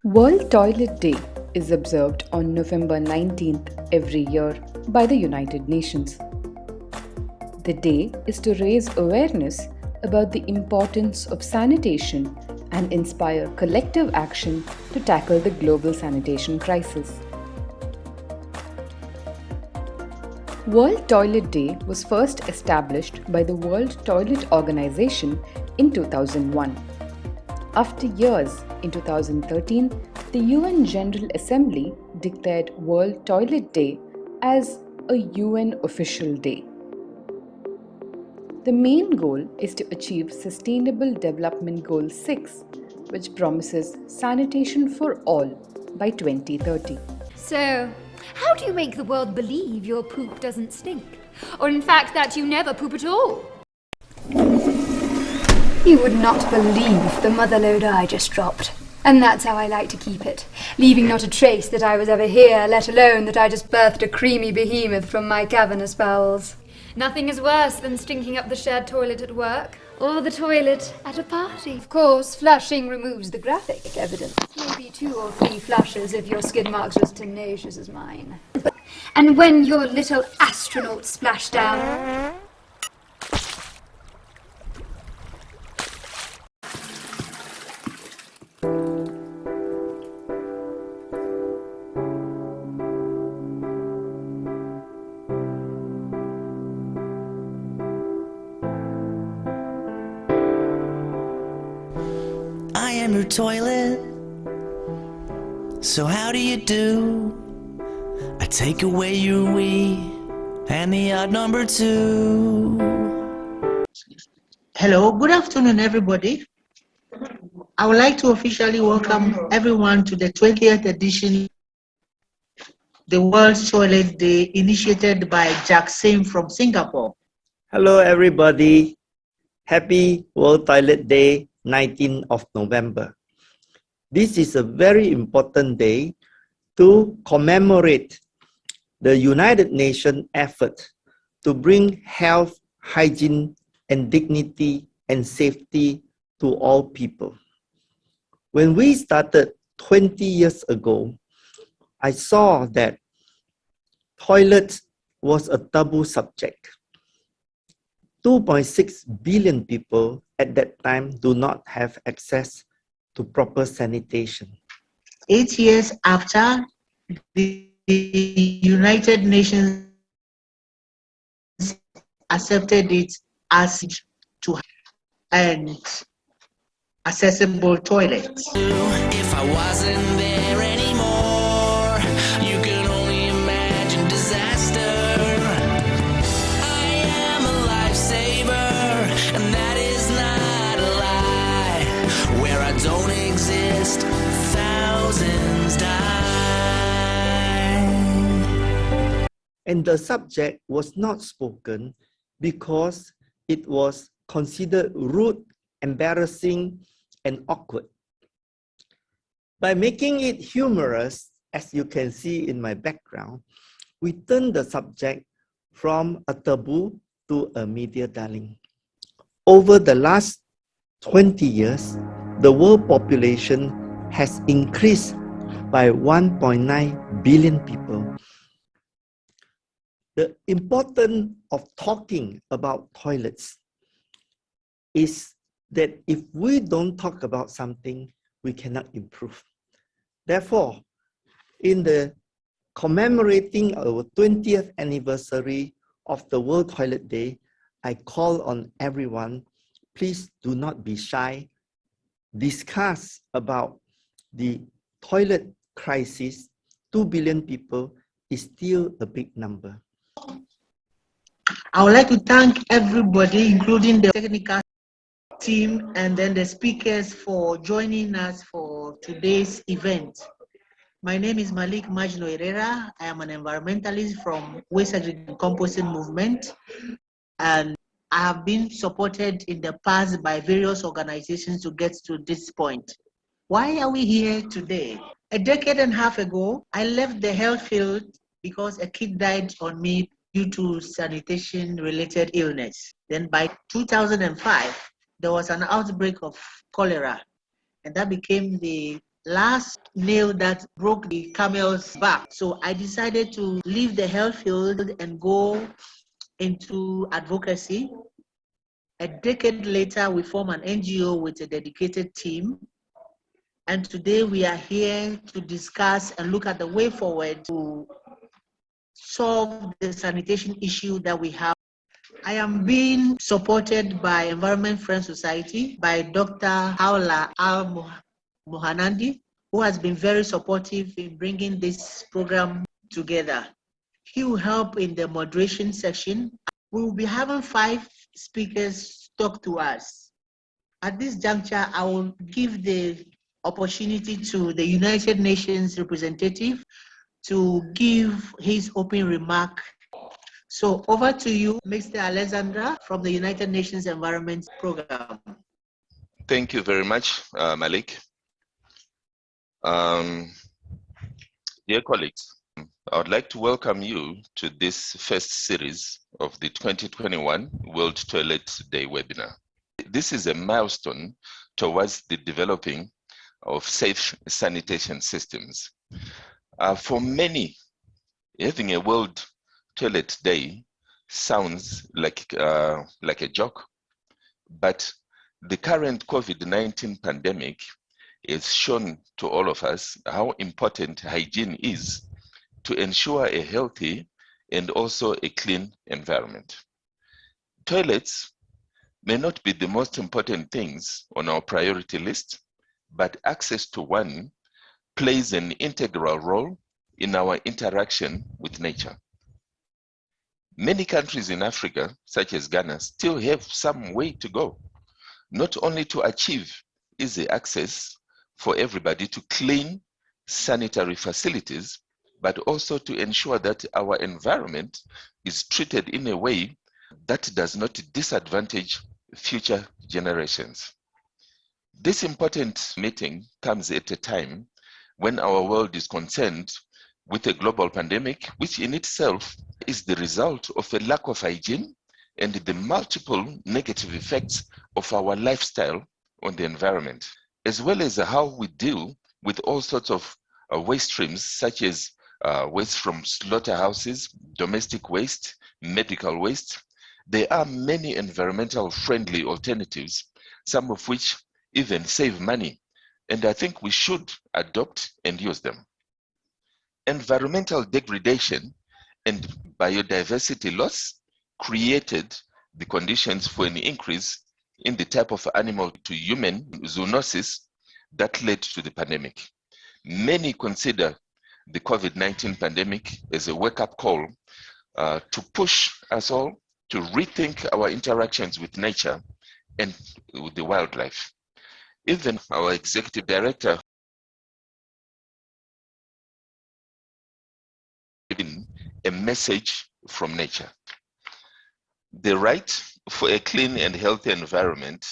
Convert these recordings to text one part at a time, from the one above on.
World Toilet Day is observed on November 19th every year by the United Nations. The day is to raise awareness about the importance of sanitation and inspire collective action to tackle the global sanitation crisis. World Toilet Day was first established by the World Toilet Organization in 2001. After years, in 2013, the UN General Assembly declared World Toilet Day as a UN official day. The main goal is to achieve Sustainable Development Goal 6, which promises sanitation for all by 2030. So, how do you make the world believe your poop doesn't stink? Or in fact that you never poop at all? You would not believe the motherload I just dropped. And that's how I like to keep it, leaving not a trace that I was ever here, let alone that I just birthed a creamy behemoth from my cavernous bowels. Nothing is worse than stinking up the shared toilet at work, or the toilet at a party. Of course, flushing removes the graphic evidence. Maybe 2 or 3 flushes if your skid mark's as tenacious as mine. And when your little astronaut splashed down, I am your toilet, so how do you do? I take away your wee and the odd number 2. Hello, good afternoon, everybody. I would like to officially welcome everyone to the 20th edition of the World Toilet Day, initiated by Jack Sim from Singapore. Hello, everybody. Happy World Toilet Day, 19th of November. This is a very important day to commemorate the United Nations effort to bring health, hygiene, and dignity and safety to all people. When we started 20 years ago, I saw that toilets was a taboo subject. 2.6 billion people at that time do not have access to proper sanitation. 8 years after, the United Nations accepted it as to and accessible toilets. If I wasn't there anymore, you can only imagine disaster. I am a lifesaver, and that is not a lie. Where I don't exist, thousands die. And the subject was not spoken because it was considered rude, embarrassing, and awkward. By making it humorous, as you can see in my background, we turned the subject from a taboo to a media darling. Over the last 20 years, the world population has increased by 1.9 billion people. The importance of talking about toilets is that if we don't talk about something, we cannot improve. Therefore, in the commemorating our 20th anniversary of the World Toilet Day, I call on everyone, please do not be shy. Discuss about the toilet crisis. 2 billion people is still a big number. I would like to thank everybody, including the technical team and then the speakers, for joining us for today's event. My name is Malik Majno Herrera. I am an environmentalist from Waste Aggregate Composting Movement, and I have been supported in the past by various organizations to get to this point. Why are we here today? A decade and a half ago, I left the health field because a kid died on me due to sanitation-related illness. Then by 2005, there was an outbreak of cholera, and that became the last nail that broke the camel's back. So I decided to leave the health field and go into advocacy. A decade later, we formed an NGO with a dedicated team. And today we are here to discuss and look at the way forward to solve the sanitation issue that we have. I am being supported by Environment Friends Society, by Dr. Haula Mohanandi, who has been very supportive in bringing this program together. He will help in the moderation section. We will be having 5 speakers talk to us. At this juncture, I will give the opportunity to the United Nations representative to give his opening remark. So over to you, Mr. Alexandra from the United Nations Environment Program. Thank you very much, Malik. Dear colleagues, I would like to welcome you to this first series of the 2021 World Toilet Day webinar. This is a milestone towards the developing of safe sanitation systems. For many, having a World Toilet Day sounds like a joke, but the current COVID-19 pandemic has shown to all of us how important hygiene is to ensure a healthy and also a clean environment. Toilets may not be the most important things on our priority list, but access to one plays an integral role in our interaction with nature. Many countries in Africa, such as Ghana, still have some way to go, not only to achieve easy access for everybody to clean sanitary facilities, but also to ensure that our environment is treated in a way that does not disadvantage future generations. This important meeting comes at a time when our world is concerned with a global pandemic, which in itself is the result of a lack of hygiene and the multiple negative effects of our lifestyle on the environment, as well as how we deal with all sorts of waste streams, such as waste from slaughterhouses, domestic waste, medical waste. There are many environmental friendly alternatives, some of which even save money, and I think we should adopt and use them. Environmental degradation and biodiversity loss created the conditions for an increase in the type of animal to human zoonosis that led to the pandemic. Many consider the COVID-19 pandemic as a wake-up call to push us all to rethink our interactions with nature and with the wildlife. Even our executive director a message from nature. The right for a clean and healthy environment,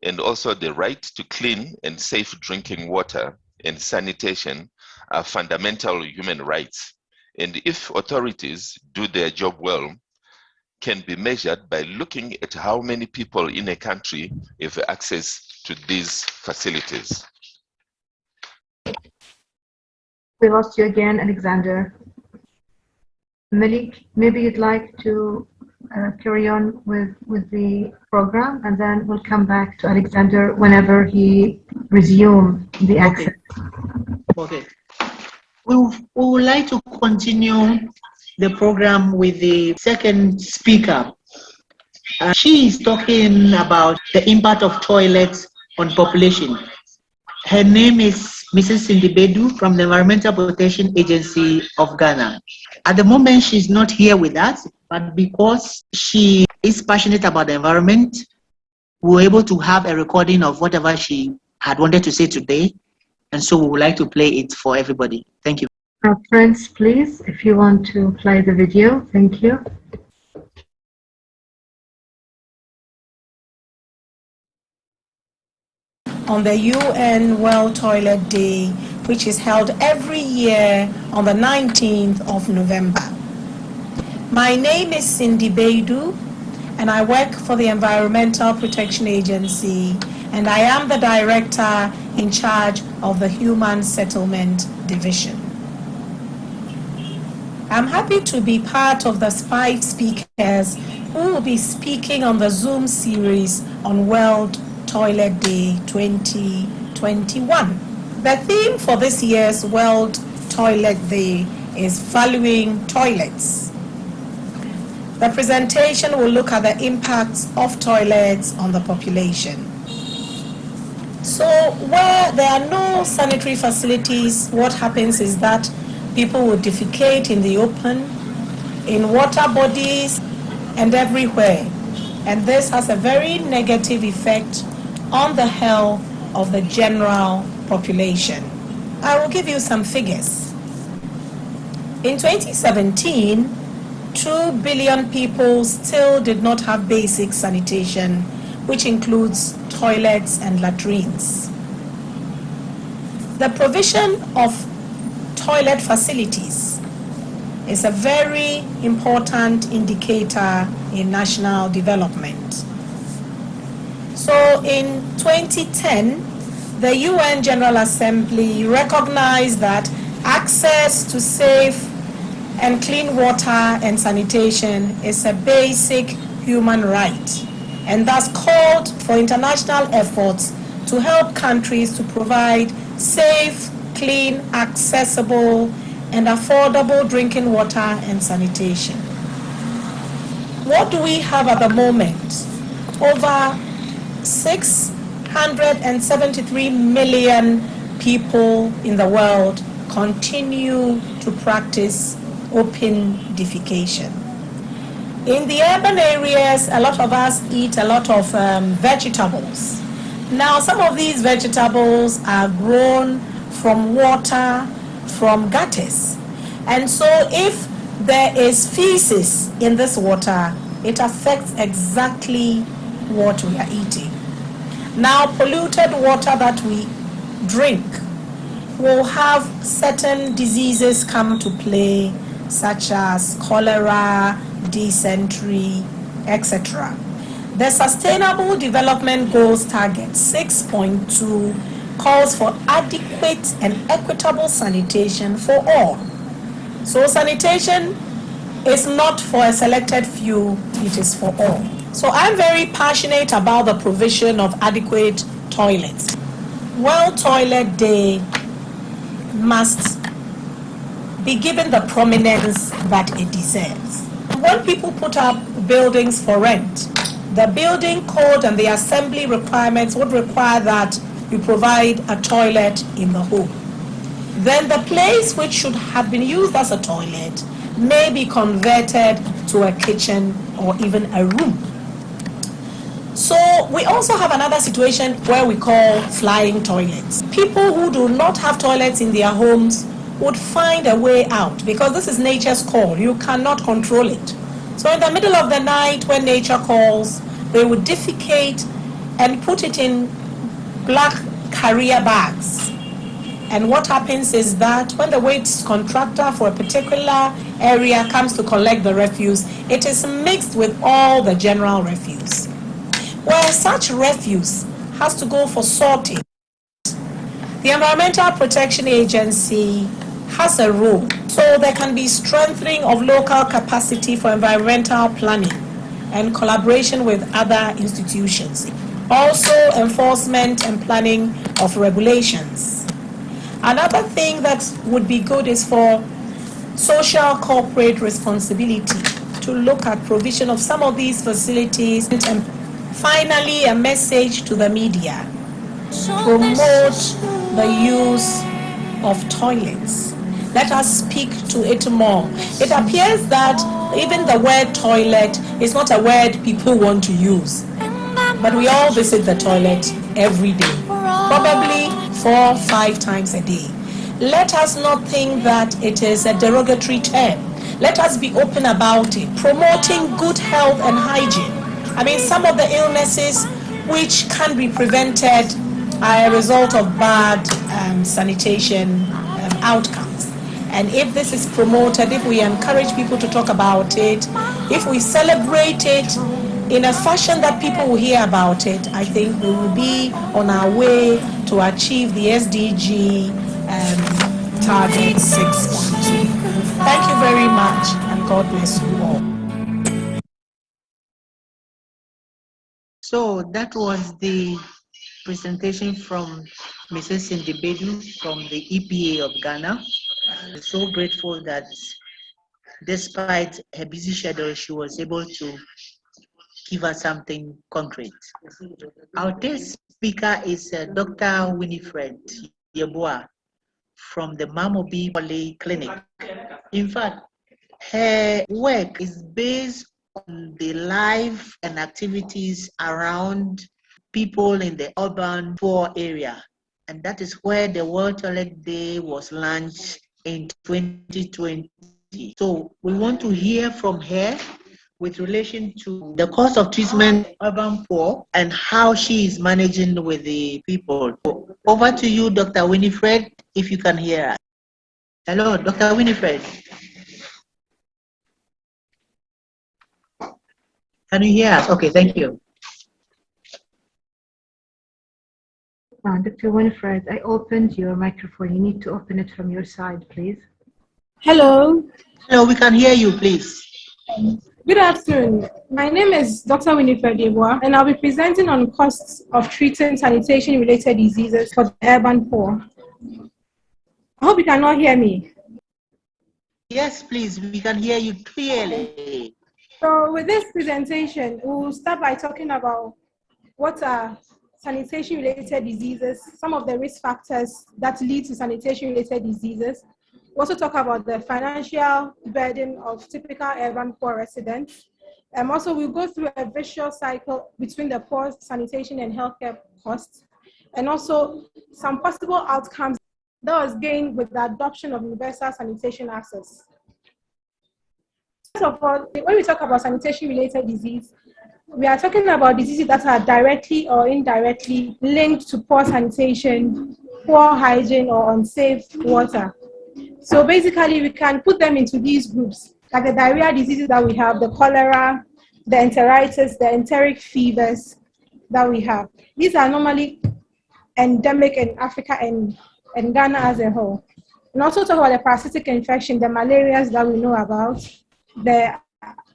and also the right to clean and safe drinking water and sanitation are fundamental human rights. And if authorities do their job well, can be measured by looking at how many people in a country have access to these facilities. We lost you again, Alexander. Malik, maybe you'd like to carry on with the program, and then we'll come back to Alexander whenever he resumes the access. Okay. We would like to continue the program with the second speaker. She is talking about the impact of toilets on population. Her name is Mrs. Cindy Bedu from the Environmental Protection Agency of Ghana. At the moment, she's not here with us, but because she is passionate about the environment, we were able to have a recording of whatever she had wanted to say today. And so we would like to play it for everybody. Thank you. Friends, please, if you want to play the video, thank you. On the UN World Toilet Day, which is held every year on the 19th of November. My name is Cindy Bedu, and I work for the Environmental Protection Agency and I am the director in charge of the Human Settlement Division. I'm happy to be part of the 5 speakers who will be speaking on the Zoom series on World Toilet Day 2021. The theme for this year's World Toilet Day is Valuing Toilets. The presentation will look at the impacts of toilets on the population. So where there are no sanitary facilities, what happens is that people will defecate in the open, in water bodies, and everywhere. And this has a very negative effect on the health of the general population. I will give you some figures. In 2017, 2 billion people still did not have basic sanitation, which includes toilets and latrines. The provision of toilet facilities is a very important indicator in national development. So in 2010, the UN General Assembly recognized that access to safe and clean water and sanitation is a basic human right, and thus called for international efforts to help countries to provide safe, clean, accessible, and affordable drinking water and sanitation. What do we have at the moment? Over 673 million people in the world continue to practice open defecation. In the urban areas, a lot of us eat a lot of vegetables. Now, some of these vegetables are grown from water, from gutters. And so if there is feces in this water, it affects exactly what we are eating. Now, polluted water that we drink will have certain diseases come to play, such as cholera, dysentery, etc. The Sustainable Development Goals target 6.2 calls for adequate and equitable sanitation for all. So sanitation is not for a selected few, it is for all. So I'm very passionate about the provision of adequate toilets. World Toilet Day must be given the prominence that it deserves. When people put up buildings for rent, the building code and the assembly requirements would require that you provide a toilet in the home. Then the place which should have been used as a toilet may be converted to a kitchen or even a room. So we also have another situation where we call flying toilets. People who do not have toilets in their homes would find a way out, because this is nature's call. You cannot control it. So in the middle of the night when nature calls, they would defecate and put it in black carrier bags. And what happens is that when the waste contractor for a particular area comes to collect the refuse, it is mixed with all the general refuse. Where such refuse has to go for sorting. The Environmental Protection Agency has a role, so there can be strengthening of local capacity for environmental planning and collaboration with other institutions. Also, enforcement and planning of regulations. Another thing that would be good is for social corporate responsibility to look at provision of some of these facilities. And finally, a message to the media: promote the use of toilets. Let us speak to it more. It appears that even the word toilet is not a word people want to use. But we all visit the toilet every day, probably 4 or 5 times a day. Let us not think that it is a derogatory term. Let us be open about it, promoting good health and hygiene. I mean, some of the illnesses which can be prevented are a result of bad sanitation outcomes. And if this is promoted, if we encourage people to talk about it, if we celebrate it, in a fashion that people will hear about it, I think we will be on our way to achieve the SDG target 6.2. Thank you very much, and God bless you all. So that was the presentation from Mrs. Cindy Bedu from the EPA of Ghana. I'm so grateful that despite her busy schedule, she was able to give us something concrete. Our test speaker is Dr. Winifred Yeboah from the Mamobi Poly Clinic. In fact, her work is based on the life and activities around people in the urban poor area. And that is where the World Toilet Day was launched in 2020. So we want to hear from her with relation to the cost of treatment urban poor and how she is managing with the people. Over to you, Dr. Winifred, if you can hear us. Hello, Dr. Winifred. Can you hear us? Okay, thank you. Dr. Winifred, I opened your microphone. You need to open it from your side, please. Hello. Hello, we can hear you, please. Good afternoon. My name is Dr. Winifred Yeboah, and I'll be presenting on costs of treating sanitation-related diseases for the urban poor. I hope you can all hear me. Yes, please, we can hear you clearly. So with this presentation, we'll start by talking about what are sanitation-related diseases, some of the risk factors that lead to sanitation-related diseases. We'll also talk about the financial burden of typical urban poor residents. Also, we'll go through a vicious cycle between the poor sanitation and healthcare costs, and also some possible outcomes that was gained with the adoption of universal sanitation access. First of all, when we talk about sanitation-related disease, we are talking about diseases that are directly or indirectly linked to poor sanitation, poor hygiene, or unsafe water. So basically, we can put them into these groups, like the diarrhea diseases that we have, the cholera, the enteritis, the enteric fevers that we have. These are normally endemic in Africa and Ghana as a whole. And also talk about the parasitic infection, the malarias that we know about.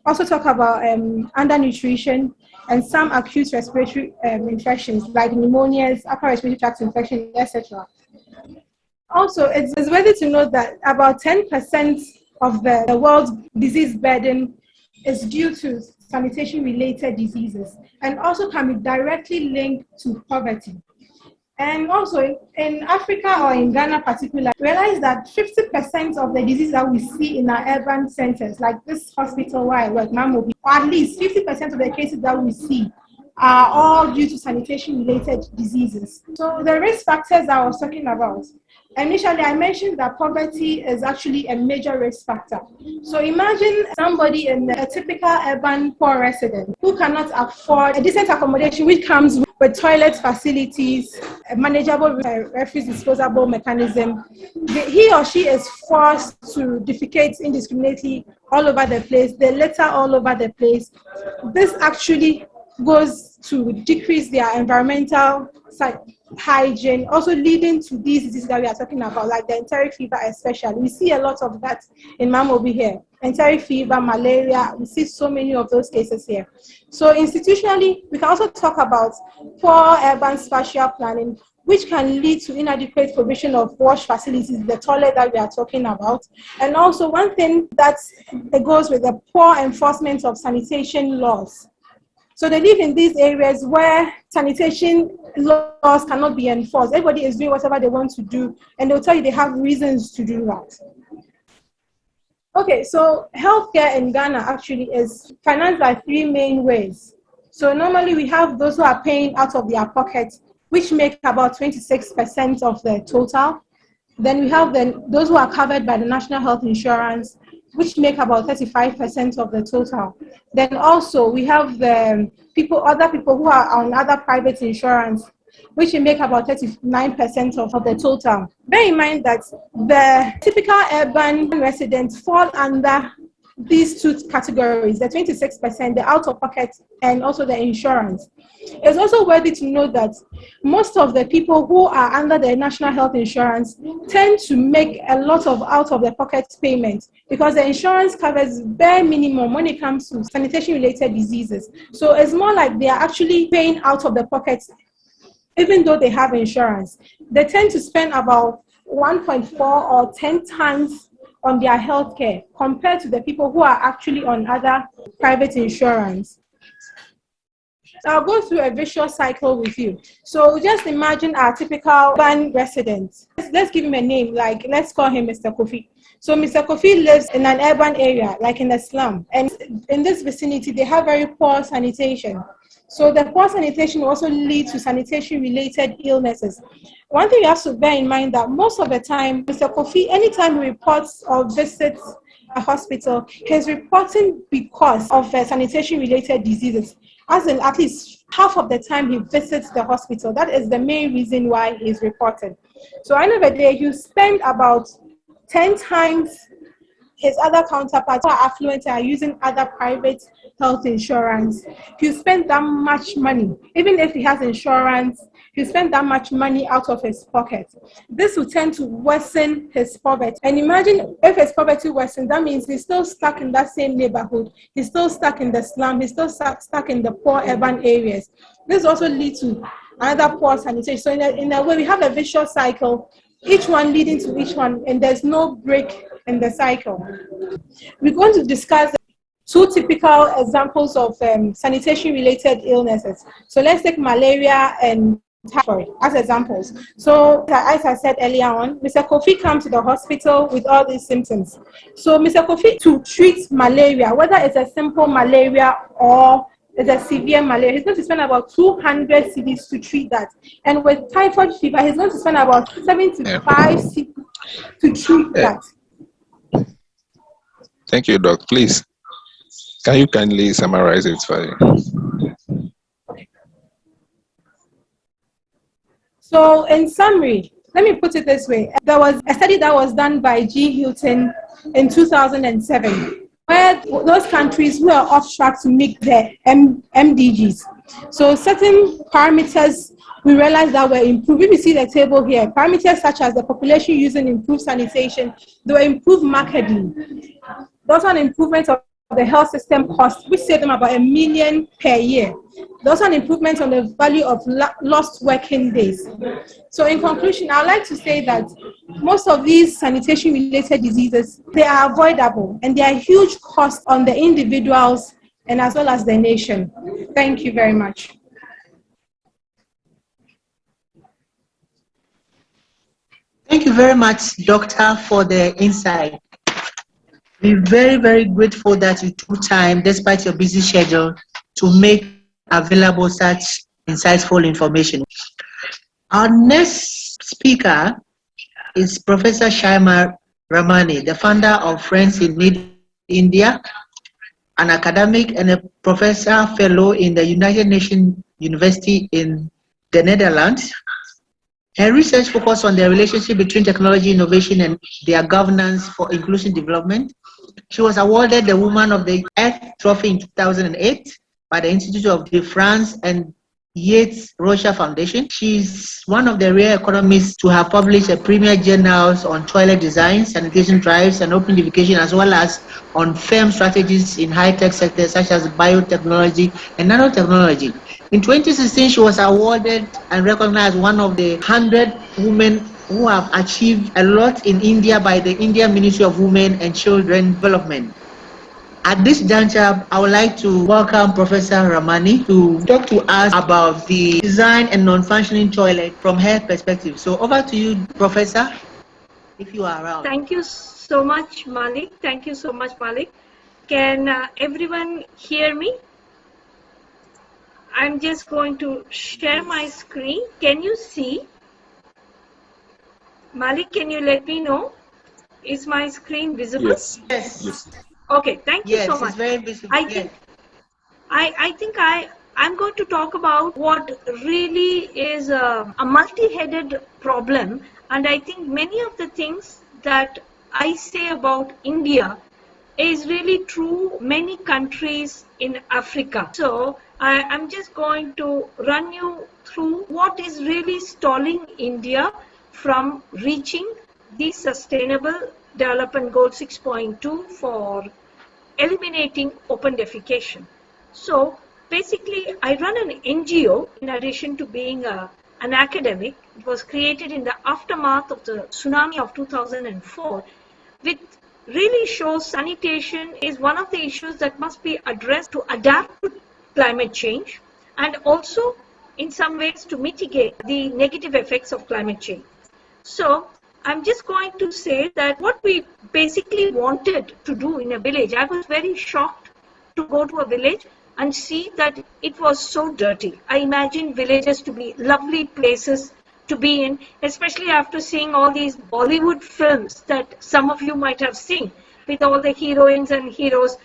Also talk about undernutrition and some acute respiratory infections like pneumonias, upper respiratory tract infection, etc. Also, it's worthy to note that about 10% of the world's disease burden is due to sanitation-related diseases and also can be directly linked to poverty. And also in Africa or in Ghana particularly, realize that 50% of the diseases that we see in our urban centers, like this hospital where I work, Mamobi, or at least 50% of the cases that we see are all due to sanitation-related diseases. So the risk factors I was talking about, initially I mentioned that poverty is actually a major risk factor. So imagine somebody in a typical urban poor resident who cannot afford a decent accommodation which comes with toilet facilities, a manageable refuse disposable mechanism. He or she is forced to defecate indiscriminately all over the place, they litter all over the place. This actually goes to decrease their environmental hygiene, also leading to these diseases that we are talking about, like the enteric fever especially. We see a lot of that in Mamobi here. Enteric fever, malaria, we see so many of those cases here. So institutionally, we can also talk about poor urban spatial planning, which can lead to inadequate provision of wash facilities, the toilet that we are talking about. And also one thing that goes with the poor enforcement of sanitation laws. So they live in these areas where sanitation laws cannot be enforced. Everybody is doing whatever they want to do, and they'll tell you they have reasons to do that. Okay, so healthcare in Ghana actually is financed by three main ways. So normally we have those who are paying out of their pockets, which make about 26% of the total. Then we have those who are covered by the National Health Insurance, which make about 35% of the total. Then also we have the other people who are on other private insurance, which make about 39% of the total. Bear in mind that the typical urban residents fall under these two categories, the 26%, the out-of-pocket, and also the insurance. It's also worthy to note that most of the people who are under the national health insurance tend to make a lot of out-of-the-pocket payments because the insurance covers bare minimum when it comes to sanitation-related diseases. So it's more like they are actually paying out of the pocket even though they have insurance. They tend to spend about 1.4 or 10 times on their healthcare compared to the people who are actually on other private insurance. I'll go through a visual cycle with you. So just imagine our typical urban resident. Let's give him a name, like let's call him Mr. Kofi. So Mr. Kofi lives in an urban area, like in a slum. And in this vicinity, they have very poor sanitation. So the poor sanitation also leads to sanitation-related illnesses. One thing you have to bear in mind that most of the time, Mr. Kofi, anytime he reports or visits a hospital, he's reporting because of sanitation-related diseases. As in at least half of the time he visits the hospital. That is the main reason why he's reported. So at the end of the day, you spend about 10 times his other counterparts who are affluent and are using other private health insurance. If you spend that much money, even if he has insurance, he spend that much money out of his pocket. This will tend to worsen his poverty. And imagine if his poverty worsens, that means he's still stuck in that same neighborhood. He's still stuck in the slum. He's still stuck in the poor urban areas. This also leads to another poor sanitation. So in a way, we have a vicious cycle, each one leading to each one, and there's no break in the cycle. We're going to discuss two typical examples of sanitation-related illnesses. So let's take malaria and typhoid as examples. So as I said earlier on, Mr. Kofi comes to the hospital with all these symptoms. So Mr. Kofi, to treat malaria, whether it's a simple malaria or it's a severe malaria, he's going to spend about 200 cedis to treat that. And with typhoid fever, he's going to spend about 75 cedis to treat that. Thank you, Doc. Please, can you kindly summarize it for you? So in summary, let me put it this way. There was a study that was done by G. Hilton in 2007, where those countries who are off track to meet their MDGs. So certain parameters we realized that were improved. If you see the table here, parameters such as the population using improved sanitation, they were improved markedly. Those are an improvement of the health system cost, which saved them about $1 million per year. Those are an improvement on the value of lost working days. So in conclusion, I'd like to say that most of these sanitation-related diseases, they are avoidable and they are huge costs on the individuals and as well as the nation. Thank you very much. Thank you very much, Doctor, for the insight. We're very, very grateful that you took time, despite your busy schedule, to make available such insightful information. Our next speaker is Professor Shaima Ramani, the founder of Friends in Need India, an academic and a professor fellow in the United Nations University in the Netherlands. Her research focuses on the relationship between technology innovation and their governance for inclusive development. She was awarded the Woman of the Earth Trophy in 2008 by the Institute of the France and Yates Rocha Foundation. She's one of the rare economists to have published a premier journals on toilet design, sanitation drives, and open defecation, as well as on firm strategies in high-tech sectors such as biotechnology and nanotechnology. In 2016, she was awarded and recognized one of the 100 women who have achieved a lot in India by the India Ministry of Women and Children Development. At this juncture, I would like to welcome Professor Ramani to talk to us about the design and non-functioning toilet from her perspective. So over to you, Professor, if you are around. Thank you so much, Malik. Thank you so much, Malik. Can everyone hear me? I'm just going to share my screen. Can you see? Malik, can you let me know? Is my screen visible? Yes. Yes. Okay, thank you so much. It's very visible. I think I'm going to talk about what really is a multi-headed problem, and I think many of the things that I say about India is really true many countries in Africa. So I'm just going to run you through what is really stalling India from reaching the Sustainable Development Goal 6.2 for eliminating open defecation. So basically, I run an NGO in addition to being an academic. It was created in the aftermath of the tsunami of 2004, which really shows sanitation is one of the issues that must be addressed to adapt to climate change and also in some ways to mitigate the negative effects of climate change. So I'm just going to say that what we basically wanted to do in a village, I was very shocked to go to a village and see that it was so dirty. I imagined villages to be lovely places to be in, especially after seeing all these Bollywood films that some of you might have seen, with all the heroines and heroes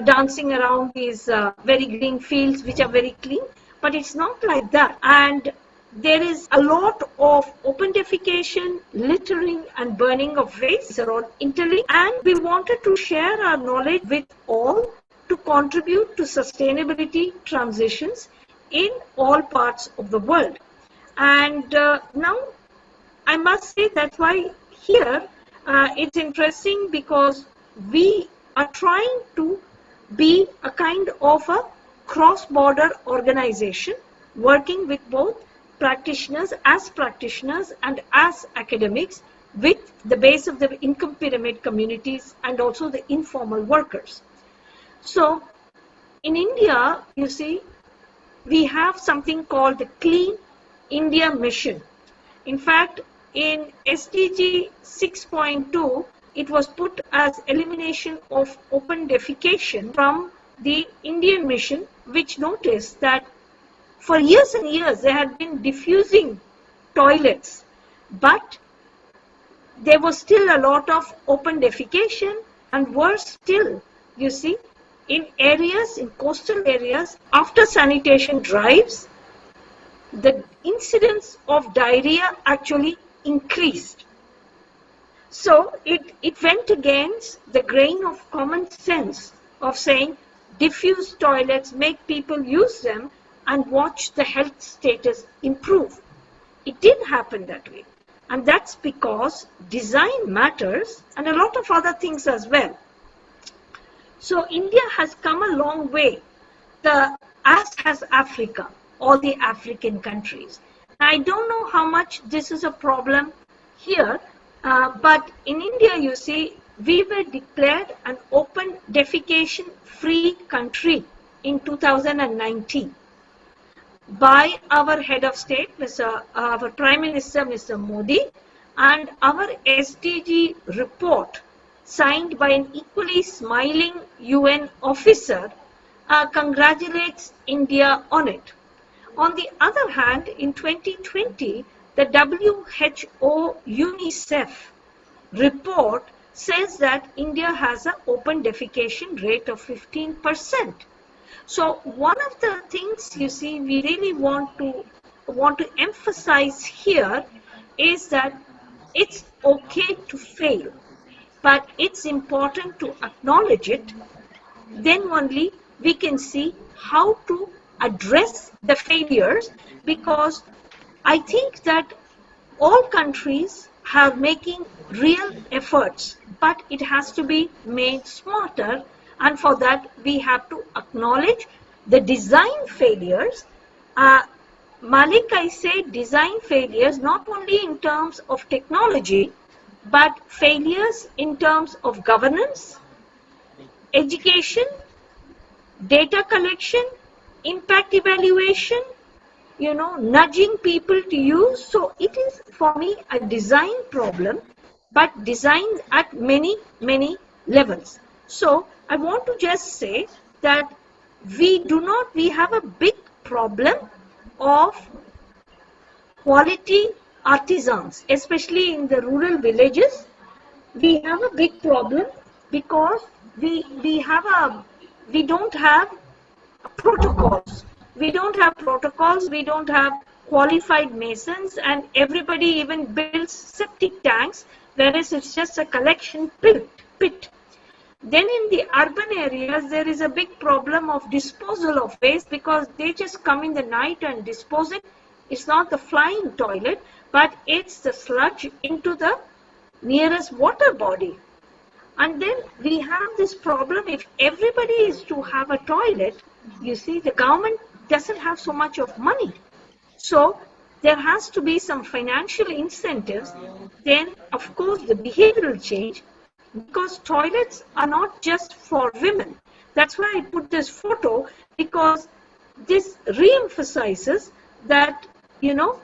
dancing around these very green fields which are very clean. But it's not like that. And there is a lot of open defecation, littering and burning of waste. These are all interlinked, and we wanted to share our knowledge with all to contribute to sustainability transitions in all parts of the world. And now I must say that's why here it's interesting, because we are trying to be a kind of a cross-border organization working with both practitioners and as academics, with the base of the income pyramid communities and also the informal workers. So in India, you see, we have something called the Clean India Mission. In fact, in SDG 6.2, it was put as elimination of open defecation from the Indian mission, which noticed that for years and years they had been diffusing toilets, but there was still a lot of open defecation, and worse still, you see, in areas, in coastal areas, after sanitation drives, the incidence of diarrhea actually increased. So it went against the grain of common sense of saying diffuse toilets, make people use them and watch the health status improve. It didn't happen that way. And that's because design matters and a lot of other things as well. So India has come a long way, as has Africa, all the African countries. I don't know how much this is a problem here, but in India, you see, we were declared an open defecation-free country in 2019 by our head of state, our Prime Minister, Mr. Modi, and our SDG report signed by an equally smiling UN officer congratulates India on it. On the other hand, in 2020, the WHO UNICEF report says that India has an open defecation rate of 15%. So one of the things, you see, we really want to emphasize here is that it's okay to fail, but it's important to acknowledge it. Then only we can see how to address the failures, because I think that all countries are making real efforts, but it has to be made smarter, and for that we have to acknowledge the design failures. Malik, I say design failures not only in terms of technology, but failures in terms of governance, education, data collection, impact evaluation, nudging people to use. So it is for me a design problem, but design at many, many levels. So I want to just say that we have a big problem of quality artisans, especially in the rural villages. We have a big problem because we don't have protocols. We don't have protocols, we don't have qualified masons, and everybody even builds septic tanks, whereas it's just a collection pit. Then in the urban areas, there is a big problem of disposal of waste because they just come in the night and dispose it. It's not the flying toilet, but it's the sludge into the nearest water body. And then we have this problem, if everybody is to have a toilet, you see, the government doesn't have so much of money. So there has to be some financial incentives. Then, of course, the behavioral change, because toilets are not just for women. That's why I put this photo, because this re-emphasizes that, you know,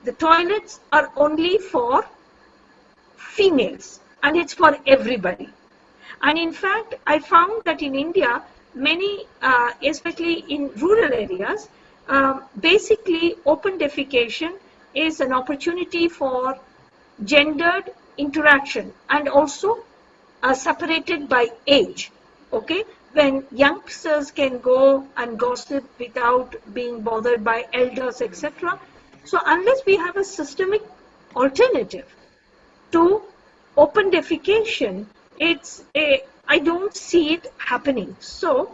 the toilets are only for females and it's for everybody. And in fact, I found that in India, many, especially in rural areas, basically open defecation is an opportunity for gendered interaction and also separated by age. Okay, when youngsters can go and gossip without being bothered by elders, etc. So unless we have a systemic alternative to open defecation, I don't see it happening. So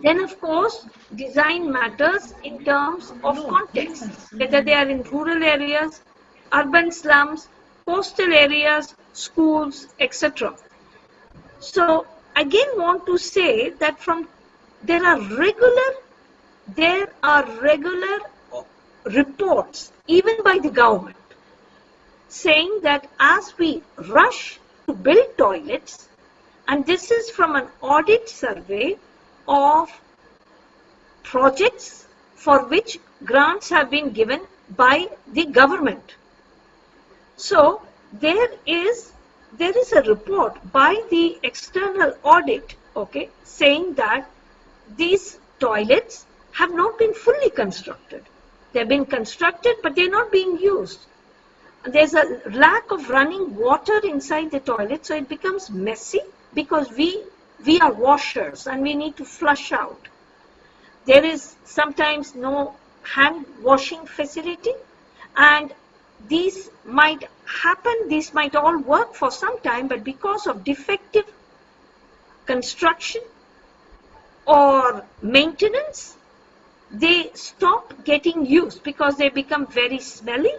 then, of course, design matters in terms of context, whether they are in rural areas, urban slums, coastal areas, schools, etc. So again, want to say that there are regular reports, even by the government, saying that as we rush to build toilets, and this is from an audit survey of projects for which grants have been given by the government. So there is a report by the external audit, okay, saying that these toilets have not been fully constructed. They've been constructed, but they're not being used. There's a lack of running water inside the toilet, so it becomes messy because we are washers and we need to flush out. There is sometimes no hand washing facility, and these might happen, these might all work for some time, but because of defective construction or maintenance, they stop getting used because they become very smelly.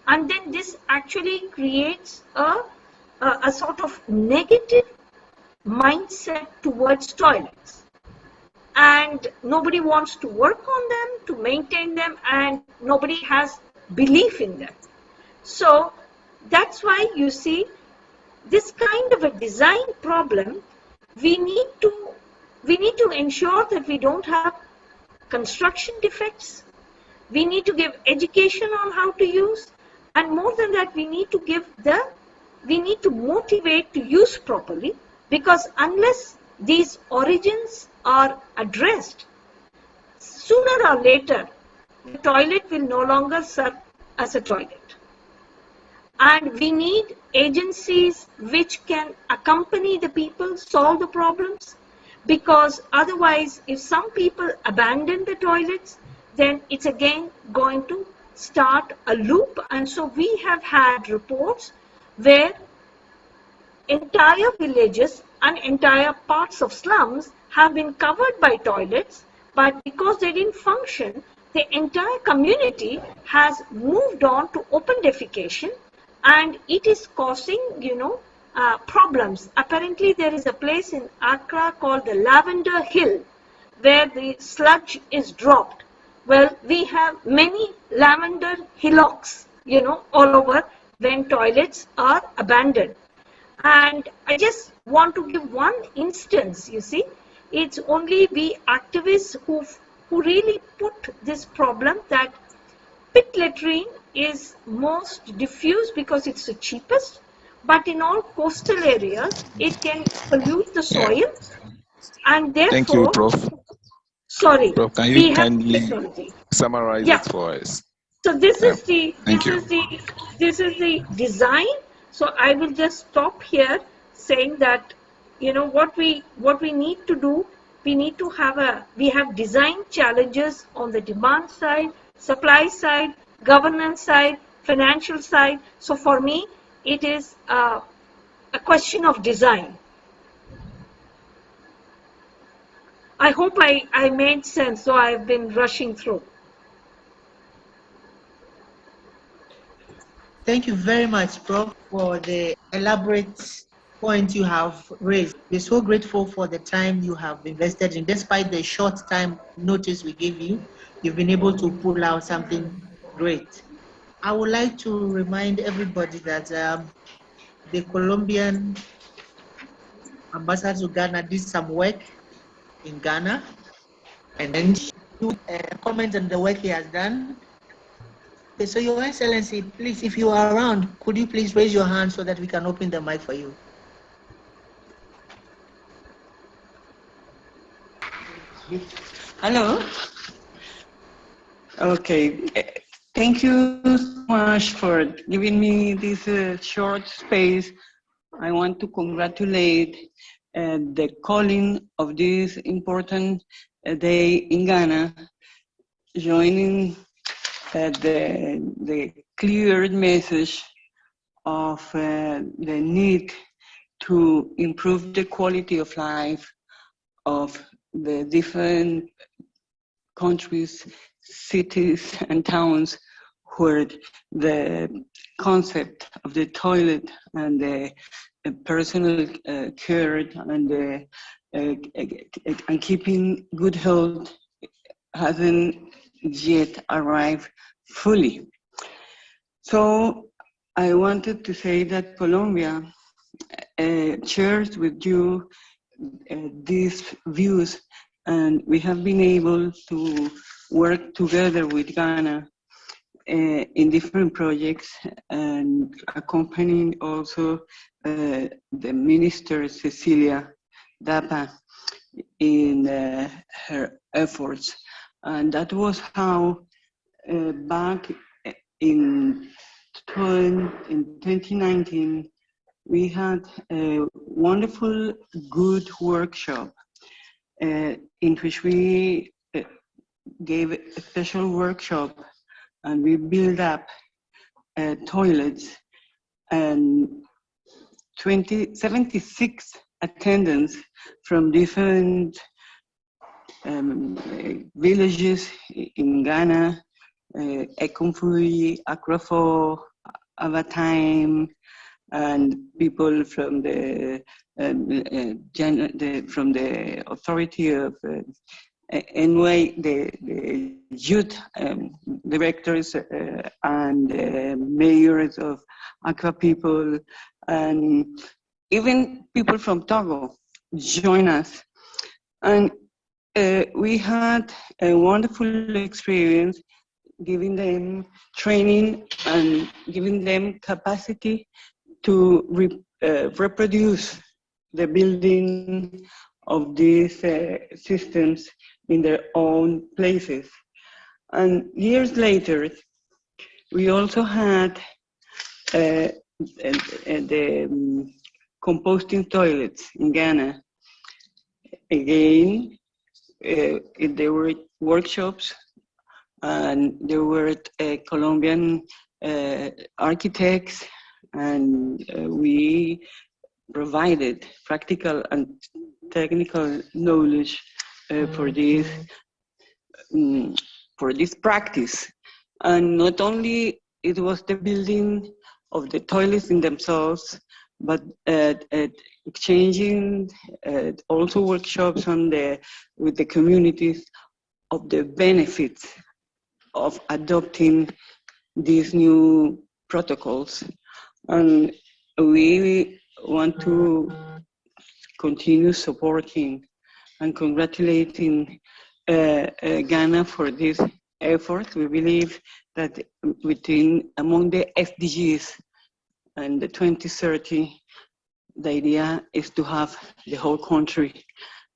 And then this actually creates a sort of negative mindset towards toilets. And nobody wants to work on them, to maintain them, and nobody has belief in them. So that's why you see this kind of a design problem. We need to ensure that we don't have construction defects. We need to give education on how to use. And more than that, we need to motivate to use properly, because unless these origins are addressed, sooner or later, the toilet will no longer serve as a toilet. And we need agencies which can accompany the people, solve the problems, because otherwise, if some people abandon the toilets, then it's again going to start a loop. And so we have had reports where entire villages and entire parts of slums have been covered by toilets, but because they didn't function, the entire community has moved on to open defecation, and it is causing, problems. Apparently, there is a place in Accra called the Lavender Hill where the sludge is dropped. Well, we have many lavender hillocks, all over when toilets are abandoned. And I just want to give one instance, you see. It's only we activists who really put this problem that pit latrine is most diffuse because it's the cheapest, but in all coastal areas, it can pollute the soil. And therefore, thank you, Prof. Sorry, Prof, can we you have kindly technology. summarize Yeah. it for us? So this is the Thank you. design. So I will just stop here, saying that what we need to do. We have design challenges on the demand side, supply side, governance side, financial side. So for me, it is a question of design. I hope I made sense, so I've been rushing through. Thank you very much, Prof, for the elaborate point you have raised. We're so grateful for the time you have invested in. Despite the short time notice we gave you, you've been able to pull out something great. I would like to remind everybody that the Colombian ambassador to Ghana did some work in Ghana, and then you comment on the work he has done. Okay, so Your Excellency, please, if you are around, could you please raise your hand so that we can open the mic for you? Hello. Okay. Thank you so much for giving me this short space. I want to congratulate the calling of this important day in Ghana, joining the clear message of the need to improve the quality of life of the different countries, cities, and towns where the concept of the toilet and the personal care and and keeping good health hasn't yet arrived fully. So I wanted to say that Colombia shares with you these views, and we have been able to work together with Ghana in different projects and accompanying also the Minister Cecilia Dapa in her efforts. And that was how back in 2019, we had a wonderful, good workshop in which we gave a special workshop and we built up toilets, and 76 attendants from different villages in Ghana, Ekomfui, Akrafo, Avatime, and people from the authority of anyway, the youth directors and mayors of Accra people, and even people from Togo join us. And we had a wonderful experience giving them training and giving them capacity to reproduce the building of these systems in their own places. And years later, we also had the composting toilets in Ghana. Again, there were workshops, and there were Colombian architects, and we provided practical and technical knowledge for this practice. And not only it was the building of the toilets in themselves, but exchanging also workshops with the communities of the benefits of adopting these new protocols. And we want to continue supporting and congratulating Ghana for this effort. We believe that among the SDGs and the 2030, the idea is to have the whole country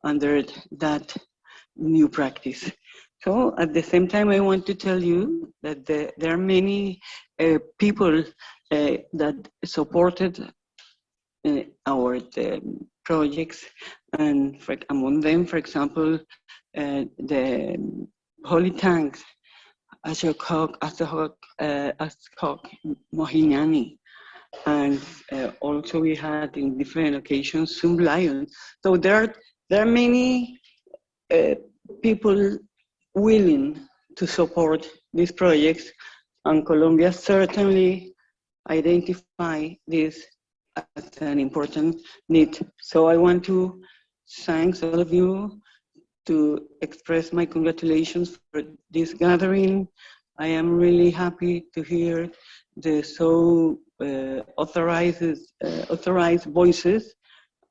under that new practice. So at the same time, I want to tell you that there are many people that supported our projects, and among them, for example, the holy tanks, Ashok Mohinani, and also we had in different occasions Sum Lion. So there are many people willing to support these projects, and Colombia certainly identify this as an important need. So I want to thank all of you, to express my congratulations for this gathering. I am really happy to hear the authorized voices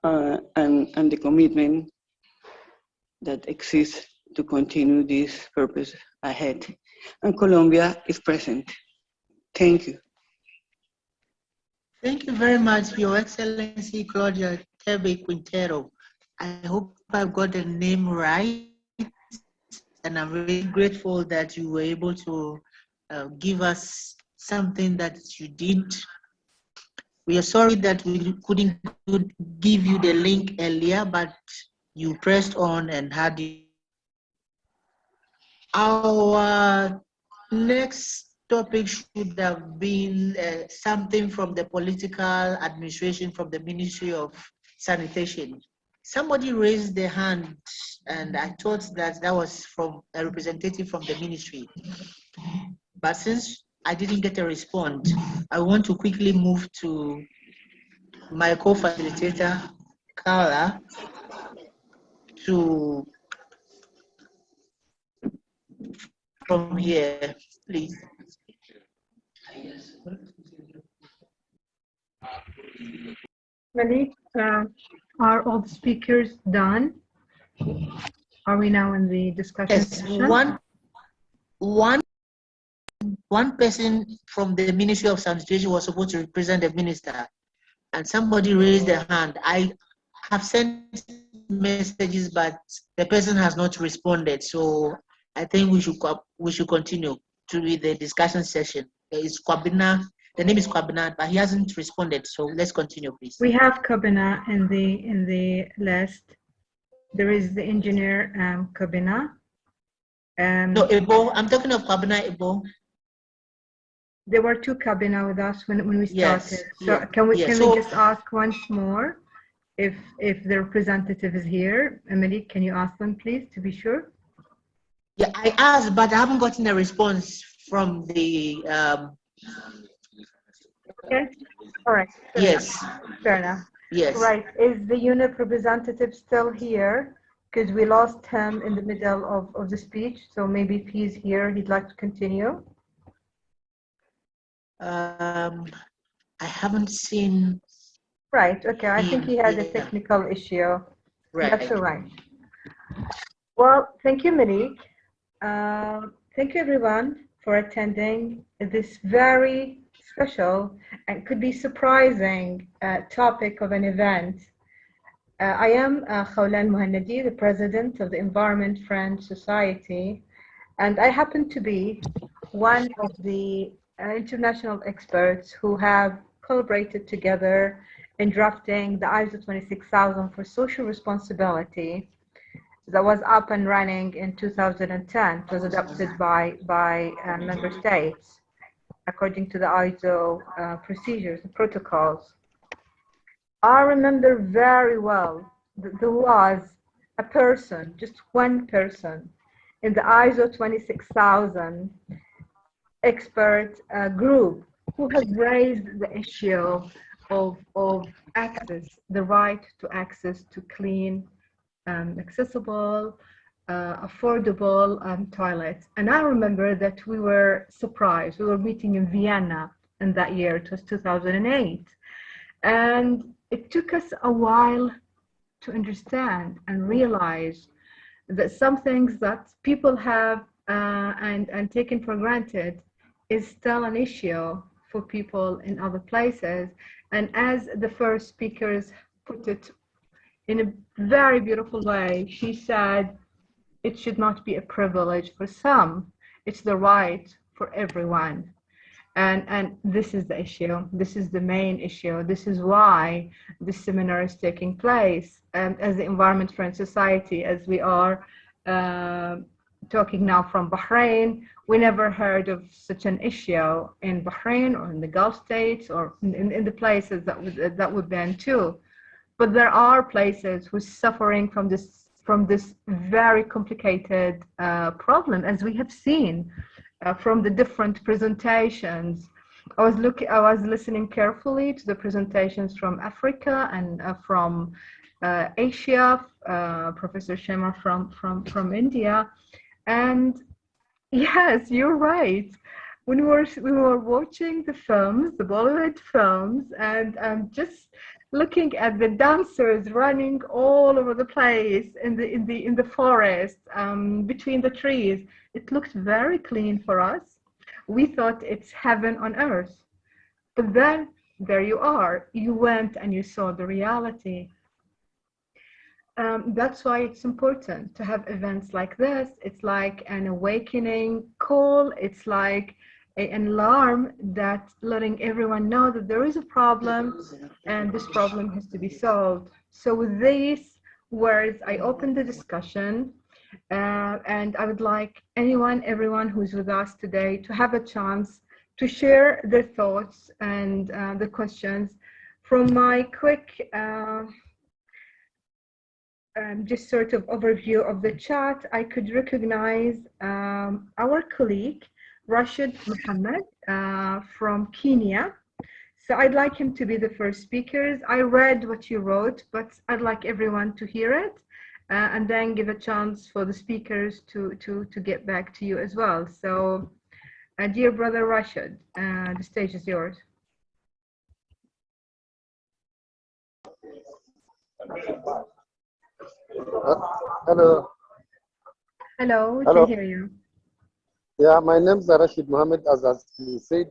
and the commitment that exists to continue this purpose ahead. And Colombia is present. Thank you. Thank you very much, Your Excellency Claudia Tebe Quintero. I hope I've got the name right, and I'm really grateful that you were able to give us something that you did. We are sorry that we couldn't give you the link earlier, but you pressed on and had it. Our next topic should have been something from the political administration, from the Ministry of Sanitation. Somebody raised their hand, and I thought that that was from a representative from the ministry. But since I didn't get a response, I want to quickly move to my co-facilitator, Carla, to from here, please. Malik, are all the speakers done? Are we now in the discussion session? One person from the Ministry of Sanitation was supposed to represent the minister, and somebody raised their hand. I have sent messages, but the person has not responded. So I think we should continue to with the discussion session. It's Kwabena. The name is Kwabena, but he hasn't responded. So let's continue, please. We have Kabina in the list. There is the engineer Kabina. No, Ebo. I'm talking of Kwabena Ebo. There were two Kabina with us when we started. Yes, So yes, can we yes. just ask once more if the representative is here? Emily, can you ask them, please, to be sure? Yeah, I asked, but I haven't gotten a response from the. Okay. All right. Yes. Fair enough. Yes. Right. Is the UNIP representative still here? Because we lost him in the middle of the speech. So maybe if he's here, he'd like to continue. I haven't seen. Right. Okay. I think he had a technical issue. Right. That's all right. Well, thank you, Malik. Thank you, everyone, for attending this very special and could be surprising topic of an event. I am Khawlan Muhannadi, the president of the Environment Friend Society, and I happen to be one of the international experts who have collaborated together in drafting the ISO 26000 for social responsibility that was up and running in 2010. It was adopted by member states according to the ISO procedures and protocols. I remember very well that there was a person, just one person, in the ISO 26000 expert group who has raised the issue of access, the right to access to clean, accessible, affordable toilets. And I remember that we were surprised. We were meeting in Vienna in that year. It was 2008. And it took us a while to understand and realize that some things that people have and taken for granted is still an issue for people in other places. And as the first speakers put it in a very beautiful way, she said, it should not be a privilege for some, it's the right for everyone. And this is the issue. This is the main issue. This is why this seminar is taking place. And as the Environment Friend Society, as we are talking now from Bahrain, we never heard of such an issue in Bahrain or in the Gulf states or in the places that we've been to. But there are places who's suffering from this from this very complicated problem, as we have seen from the different presentations. I was listening carefully to the presentations from Africa and from Asia, Professor Shaima from India, and yes, you're right. When we were watching the films, the Bollywood films, and just looking at the dancers running all over the place in the forest, between the trees, it looked very clean for us. We thought it's heaven on earth. But then there you are. You went and you saw the reality. That's why it's important to have events like this. It's like an awakening call. It's like an alarm that letting everyone know that there is a problem and this problem has to be solved. So with these words, I open the discussion, and I would like everyone who's with us today to have a chance to share their thoughts and the questions. From my quick just sort of overview of the chat, I could recognize our colleague, Rashid Mohammed from Kenya. So I'd like him to be the first speaker. I read what you wrote, but I'd like everyone to hear it and then give a chance for the speakers to get back to you as well. So dear brother Rashid, the stage is yours. Hello. Hello, we Hello. can hear you. Yeah, my name is Rashid Mohammed, as you said,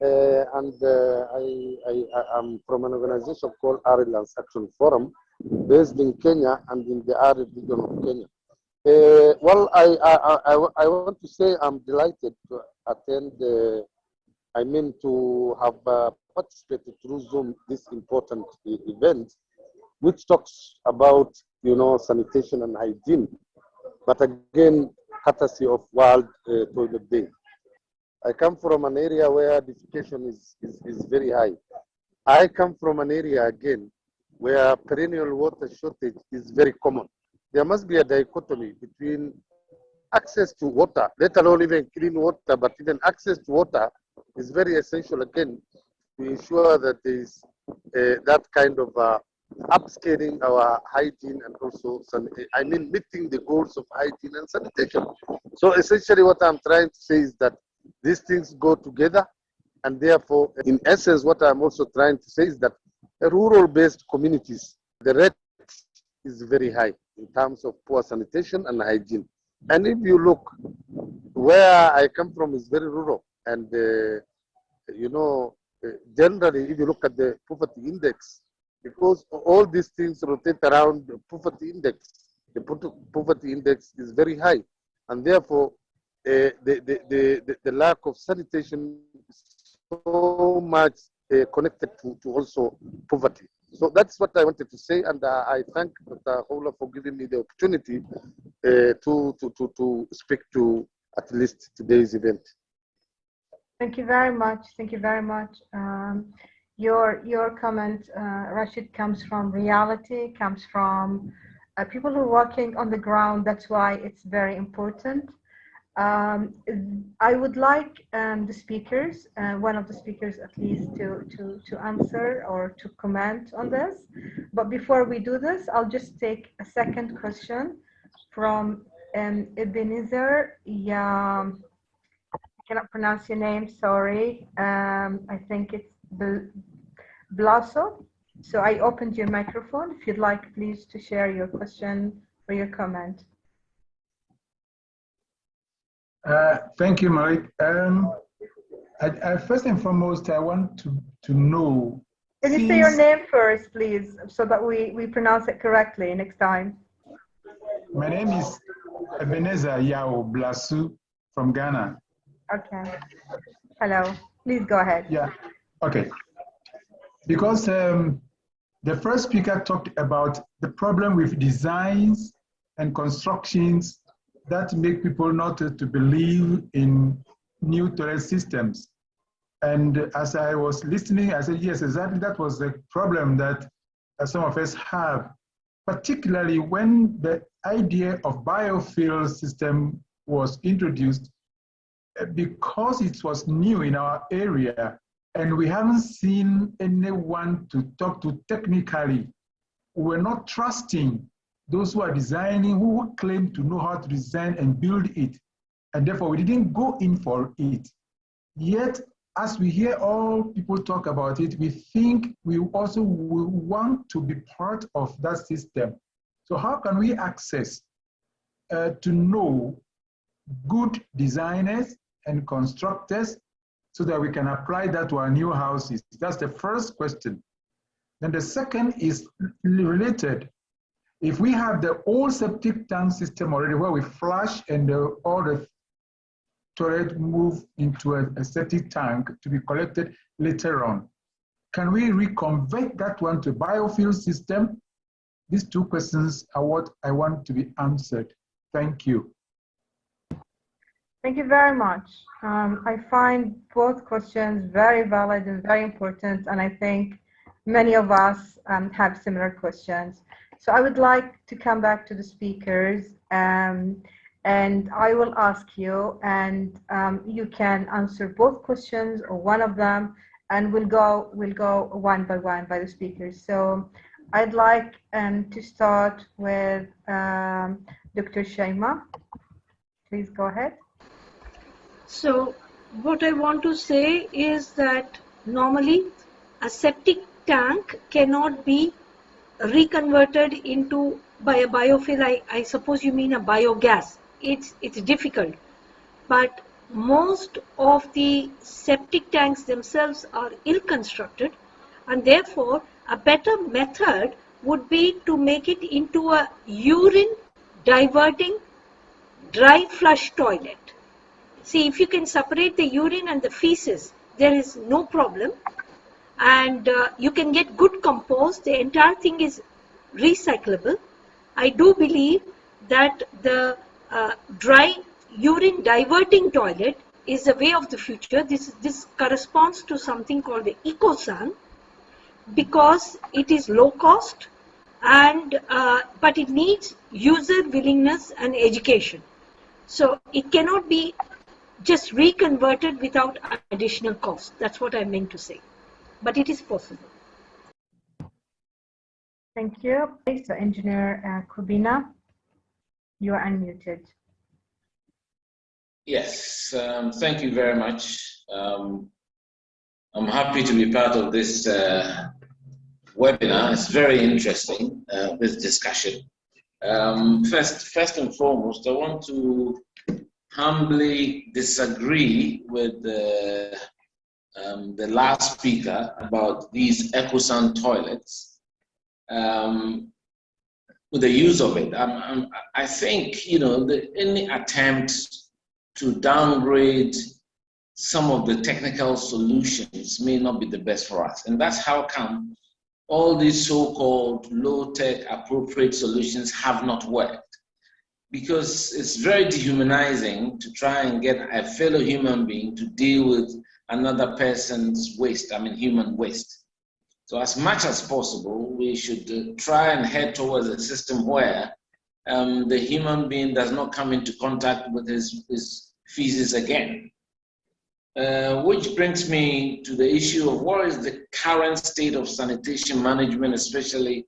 and I am from an organization called Arid Action Forum, based in Kenya and in the Arid region of Kenya. Well, I want to say I'm delighted to attend. To have participated through Zoom this important event, which talks about sanitation and hygiene, but again, courtesy of World Toilet Day. I come from an area where defecation is very high. I come from an area again where perennial water shortage is very common. There must be a dichotomy between access to water, let alone even clean water, but even access to water is very essential again to ensure that there is that kind of upscaling our hygiene and also meeting the goals of hygiene and sanitation. So essentially what I'm trying to say is that these things go together, and therefore in essence what I'm also trying to say is that rural-based communities, the rate is very high in terms of poor sanitation and hygiene. And if you look, where I come from is very rural, and generally if you look at the poverty index, because all these things rotate around the poverty index. The poverty index is very high, and therefore the lack of sanitation is so much connected to also poverty. So that's what I wanted to say, and I thank Dr. Hola for giving me the opportunity to speak to at least today's event. Thank you very much. Thank you very much. Your comment, Rashid, comes from reality, comes from people who are working on the ground. That's why it's very important. I would like the speakers, one of the speakers at least, to answer or to comment on this. But before we do this, I'll just take a second question from Ebenezer. Yeah, I cannot pronounce your name, sorry. I think it's Blaso. So I opened your microphone. If you'd like, please, to share your question or your comment. Thank you, Malik. First and foremost, I want to know. Can you say your name first, please, so that we pronounce it correctly next time? My name is Ebenezer Yao Blasu from Ghana. Okay. Hello. Please go ahead. Yeah. Okay. Because the first speaker talked about the problem with designs and constructions that make people not to believe in new toilet systems. And as I was listening, I said, yes, exactly, that was the problem that some of us have particularly when the idea of biofuel system was introduced, because it was new in our area and we haven't seen anyone to talk to technically, we're not trusting those who are designing, who claim to know how to design and build it. And therefore, we didn't go in for it. Yet, as we hear all people talk about it, we think we also will want to be part of that system. So how can we access to know good designers and constructors so that we can apply that to our new houses? That's the first question. Then the second is related. If we have the old septic tank system already where we flush and all the toilet move into a septic tank to be collected later on, can we reconvert that one to a biofuel system? These two questions are what I want to be answered. Thank you. Thank you very much. I find both questions very valid and very important, and I think many of us have similar questions. So I would like to come back to the speakers, and I will ask you, and you can answer both questions or one of them, and we'll go one by the speakers. So I'd like to start with Dr. Shaima. Please go ahead. So what I want to say is that normally a septic tank cannot be reconverted into by a biofuel. I suppose you mean a biogas. It's difficult, but most of the septic tanks themselves are ill-constructed, and therefore a better method would be to make it into a urine diverting dry flush toilet. See, if you can separate the urine and the feces, there is no problem, and you can get good compost. The entire thing is recyclable. I do believe that the dry urine diverting toilet is the way of the future. This corresponds to something called the EcoSan, because it is low cost, and but it needs user willingness and education. So it cannot be just reconverted without additional cost. That's what I meant to say. But it is possible. Thank you. So Engineer Kubina, you are unmuted. Yes, thank you very much. I'm happy to be part of this webinar. It's very interesting, this discussion. First and foremost, I want to humbly disagree with the last speaker about these EcoSan toilets, with the use of it. I think, you know, any attempt to downgrade some of the technical solutions may not be the best for us. And that's how come all these so-called low-tech appropriate solutions have not worked. Because it's very dehumanizing to try and get a fellow human being to deal with another person's waste, human waste. So as much as possible, we should try and head towards a system where the human being does not come into contact with his feces again. Which brings me to the issue of what is the current state of sanitation management, especially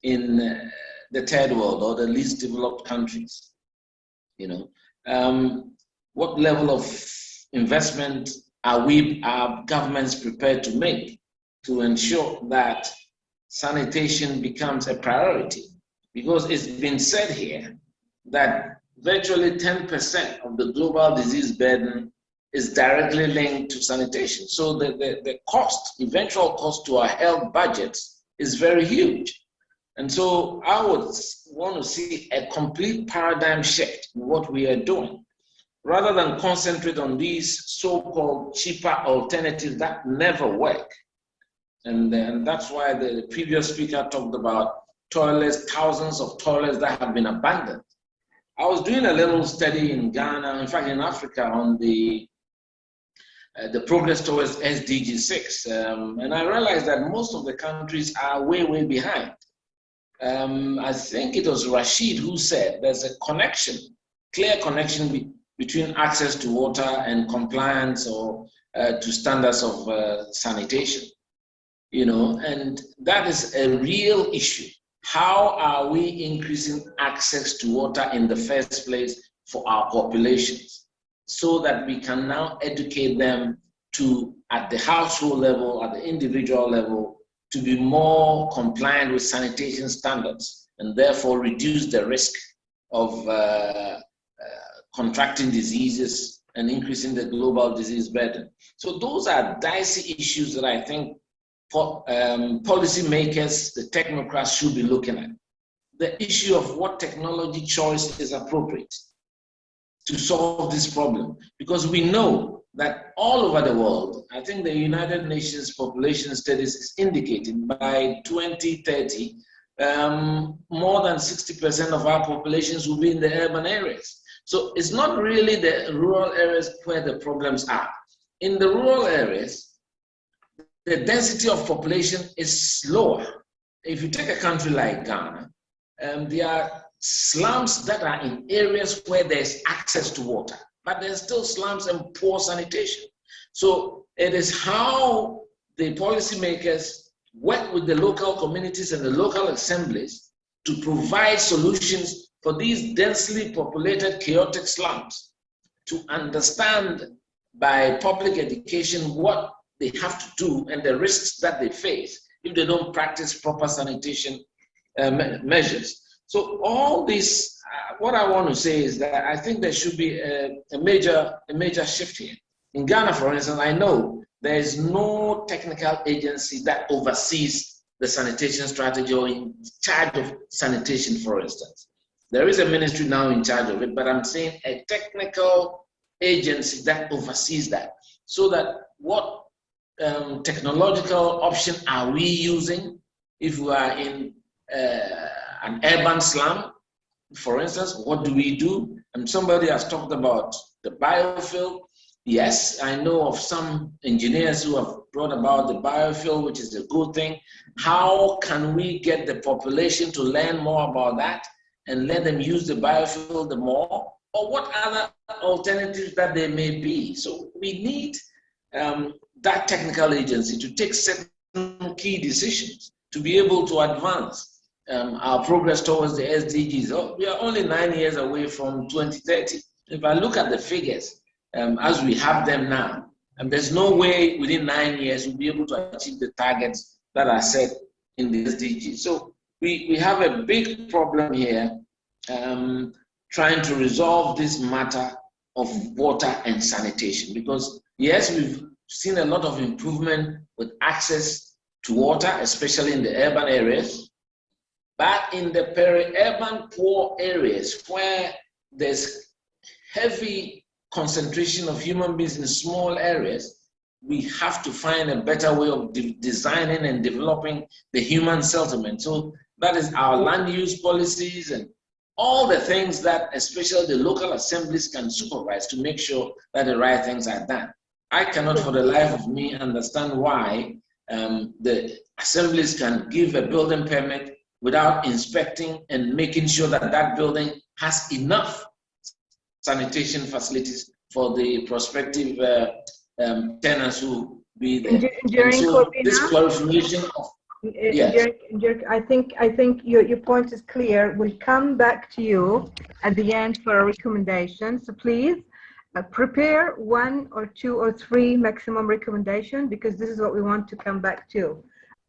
in the third world or the least developed countries. You know, what level of investment are governments prepared to make to ensure that sanitation becomes a priority? Because it's been said here that virtually 10% of the global disease burden is directly linked to sanitation. So the cost, eventual cost to our health budgets is very huge. And so I would want to see a complete paradigm shift in what we are doing, rather than concentrate on these so-called cheaper alternatives that never work. And that's why the previous speaker talked about toilets, thousands of toilets that have been abandoned. I was doing a little study in Ghana, in fact in Africa, on the progress towards SDGs 6, and I realized that most of the countries are way behind. I think it was Rashid who said there's a connection, clear connection between access to water and compliance or to standards of sanitation, you know, and that is a real issue. How are we increasing access to water in the first place for our populations so that we can now educate them to, at the household level, at the individual level, to be more compliant with sanitation standards and therefore reduce the risk of contracting diseases and increasing the global disease burden. So those are dicey issues that I think policymakers, the technocrats should be looking at. The issue of what technology choice is appropriate to solve this problem, because we know that all over the world, I think the United Nations population studies is indicating by 2030, more than 60% of our populations will be in the urban areas. So it's not really the rural areas where the problems are. In the rural areas, the density of population is lower. If you take a country like Ghana, there are slums that are in areas where there's access to water, but there's still slums and poor sanitation. So it is how the policymakers work with the local communities and the local assemblies to provide solutions for these densely populated, chaotic slums, to understand by public education what they have to do and the risks that they face if they don't practice proper sanitation measures. So all this, what I want to say is that I think there should be a major shift here. In Ghana, for instance, I know there is no technical agency that oversees the sanitation strategy or in charge of sanitation, for instance. There is a ministry now in charge of it, but I'm saying a technical agency that oversees that, so that what technological option are we using if we are in an urban slum, for instance, what do we do? And somebody has talked about the biofuel. Yes, I know of some engineers who have brought about the biofuel, which is a good thing. How can we get the population to learn more about that and let them use the biofuel the more? Or what other alternatives that there may be? So we need that technical agency to take certain key decisions to be able to advance our progress towards the SDGs. Oh, we are only 9 years away from 2030. If I look at the figures as we have them now, and there's no way within 9 years we'll be able to achieve the targets that are set in the SDGs. So we have a big problem here trying to resolve this matter of water and sanitation, because yes, we've seen a lot of improvement with access to water, especially in the urban areas. But in the peri-urban poor areas where there's heavy concentration of human beings in small areas, we have to find a better way of designing and developing the human settlement. So that is our land use policies and all the things that especially the local assemblies can supervise to make sure that the right things are done. I cannot for the life of me understand why the assemblies can give a building permit without inspecting and making sure that that building has enough sanitation facilities for the prospective tenants who be there. And so this clarification of yes. I think your point is clear. We'll come back to you at the end for a recommendation. So please prepare 1 or 2 or 3 maximum recommendation, because this is what we want to come back to.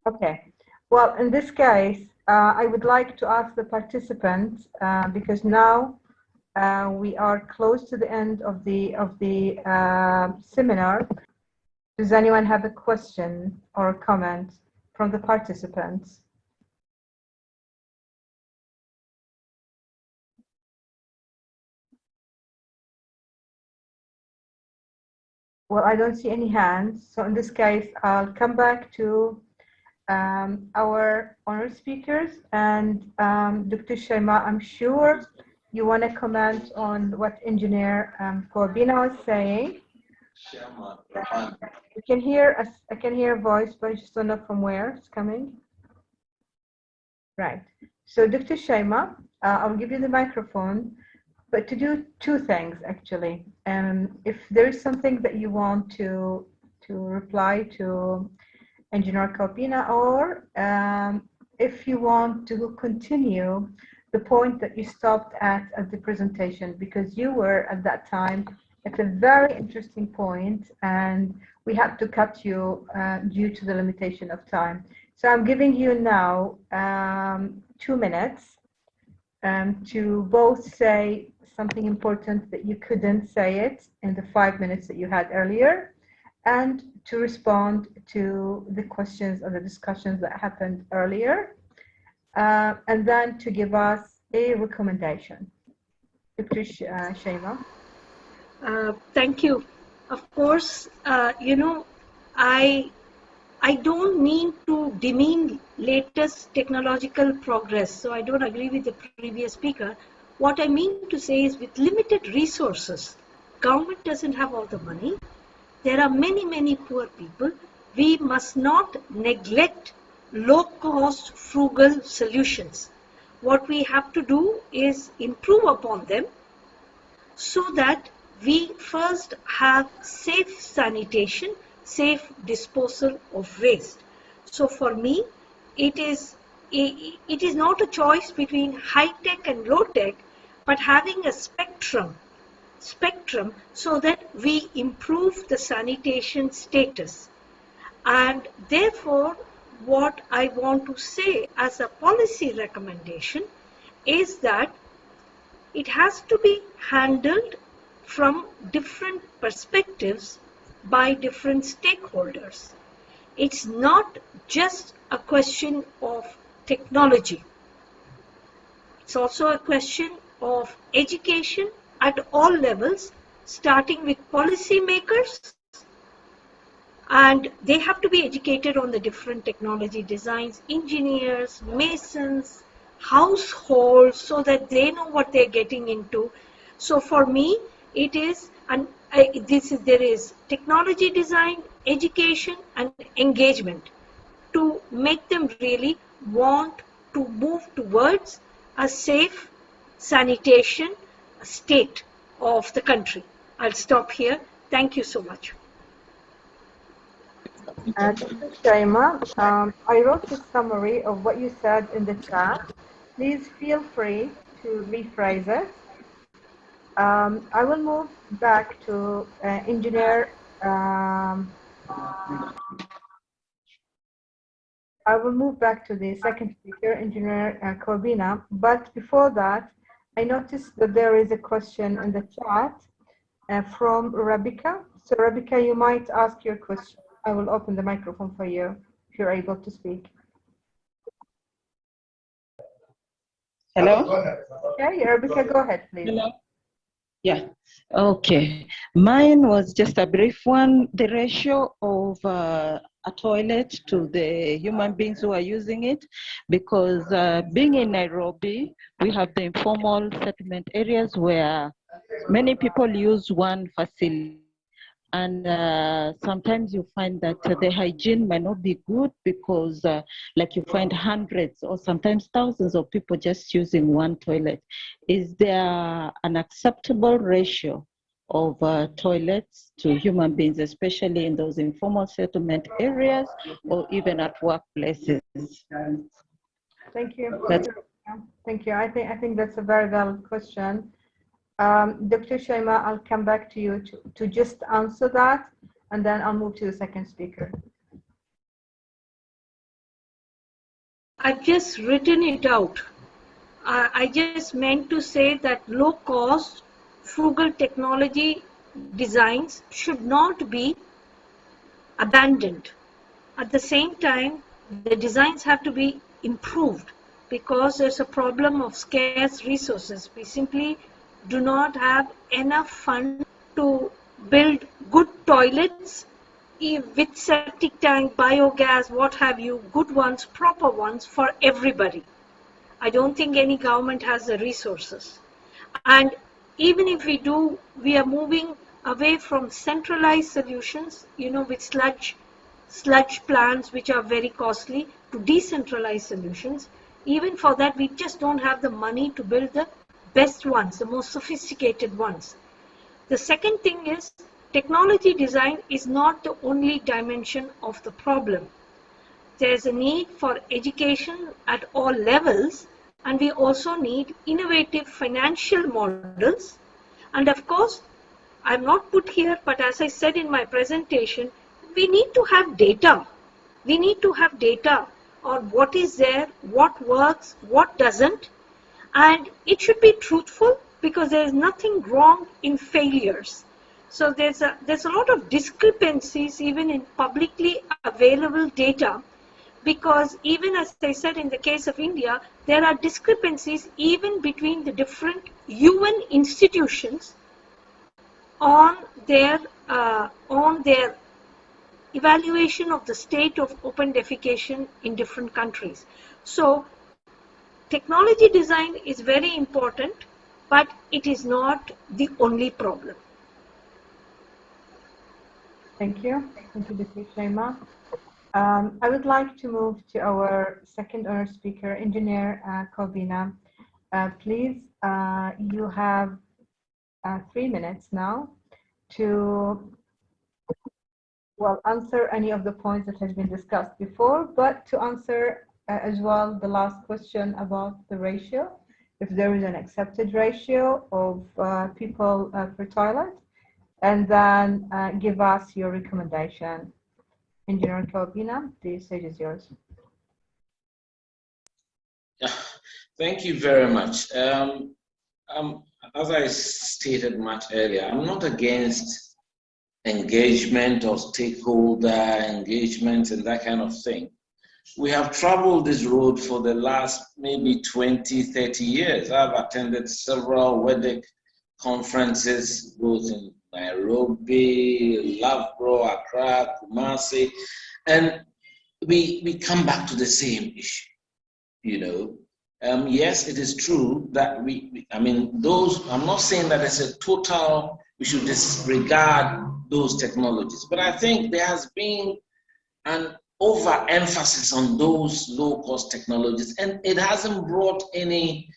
Okay. Well, in this case, I would like to ask the participants, because now we are close to the end of the seminar. Does anyone have a question or a comment from the participants? Well, I don't see any hands. So in this case, I'll come back to our honored speakers, and Dr. Shaima, I'm sure you want to comment on what Engineer Corbina was saying. You can hear us. I can hear a voice, but I just don't know from where it's coming. Right. So Dr. Shaima, I'll give you the microphone, but to do two things actually. And if there is something that you want to reply to Engineer Kalpina, or if you want to continue the point that you stopped at the presentation, because you were at that time at a very interesting point and we had to cut you due to the limitation of time. So I'm giving you now 2 minutes to both say something important that you couldn't say it in the 5 minutes that you had earlier, and to respond to the questions or the discussions that happened earlier, and then to give us a recommendation. Dr. Shaima. Thank you. Of course, I don't mean to demean latest technological progress, so I don't agree with the previous speaker. What I mean to say is, with limited resources, government doesn't have all the money. There are many, many poor people. We must not neglect low-cost, frugal solutions. What we have to do is improve upon them so that we first have safe sanitation, safe disposal of waste. So for me, it is not a choice between high-tech and low-tech, but having a spectrum so that we improve the sanitation status. And therefore, what I want to say as a policy recommendation is that it has to be handled from different perspectives by different stakeholders. It's not just a question of technology. It's also a question of education at all levels, starting with policymakers, and they have to be educated on the different technology designs, engineers, masons, households, so that they know what they're getting into. So for me, it is, there is technology design, education, and engagement to make them really want to move towards a safe sanitation state of the country. I'll stop here. Thank you so much. Dr. Shaima, I wrote a summary of what you said in the chat. Please feel free to rephrase it. I will move back to engineer. I will move back to the second speaker, Engineer Corbina. But before that, I noticed that there is a question in the chat from Rabika. So Rabika, you might ask your question. I will open the microphone for you if you're able to speak. Hello? Okay, Rabika, go ahead, please. Hello? Yeah, okay. Mine was just a brief one. The ratio of a toilet to the human beings who are using it, because being in Nairobi, we have the informal settlement areas where many people use one facility. And sometimes you find that the hygiene might not be good because like you find hundreds or sometimes thousands of people just using one toilet. Is there an acceptable ratio of toilets to human beings, especially in those informal settlement areas or even at workplaces? Thank you. Thank you. I think that's a very valid question. Dr. Shaima, I'll come back to you to just answer that, and then I'll move to the second speaker. I've just written it out. I just meant to say that low-cost, frugal technology designs should not be abandoned. At the same time, the designs have to be improved because there's a problem of scarce resources. We simply do not have enough funds to build good toilets with septic tank, biogas, what have you, good ones, proper ones for everybody. I don't think any government has the resources. And even if we do, we are moving away from centralized solutions, with sludge plants, which are very costly, to decentralized solutions. Even for that, we just don't have the money to build the best ones, the most sophisticated ones. The second thing is, technology design is not the only dimension of the problem. There's a need for education at all levels, and we also need innovative financial models. And of course, I'm not put here, but as I said in my presentation, we need to have data. We need to have data on what is there, what works, what doesn't, and it should be truthful because there is nothing wrong in failures. So there's a lot of discrepancies even in publicly available data, because even as I said in the case of India, there are discrepancies even between the different UN institutions on their evaluation of the state of open defecation in different countries. So technology design is very important, but it is not the only problem. Thank you. Thank you, Dr. Shaima. I would like to move to our second honor speaker, Engineer Kalbina. Please, you have 3 minutes now to answer any of the points that has been discussed before, but to answer as well the last question about the ratio, if there is an accepted ratio of people per toilet, and then give us your recommendation. Engineer Kalbina, the stage is yours. Thank you very much. As I stated much earlier, I'm not against engagement or stakeholder engagement and that kind of thing. We have traveled this road for the last maybe 20, 30 years. I've attended several WEDEC conferences, both in Nairobi, Lavro, Accra, Kumasi, and we come back to the same issue, you know. Yes, it is true that I'm not saying that it's a total, we should disregard those technologies, but I think there has been an overemphasis on those low-cost technologies, and it hasn't brought any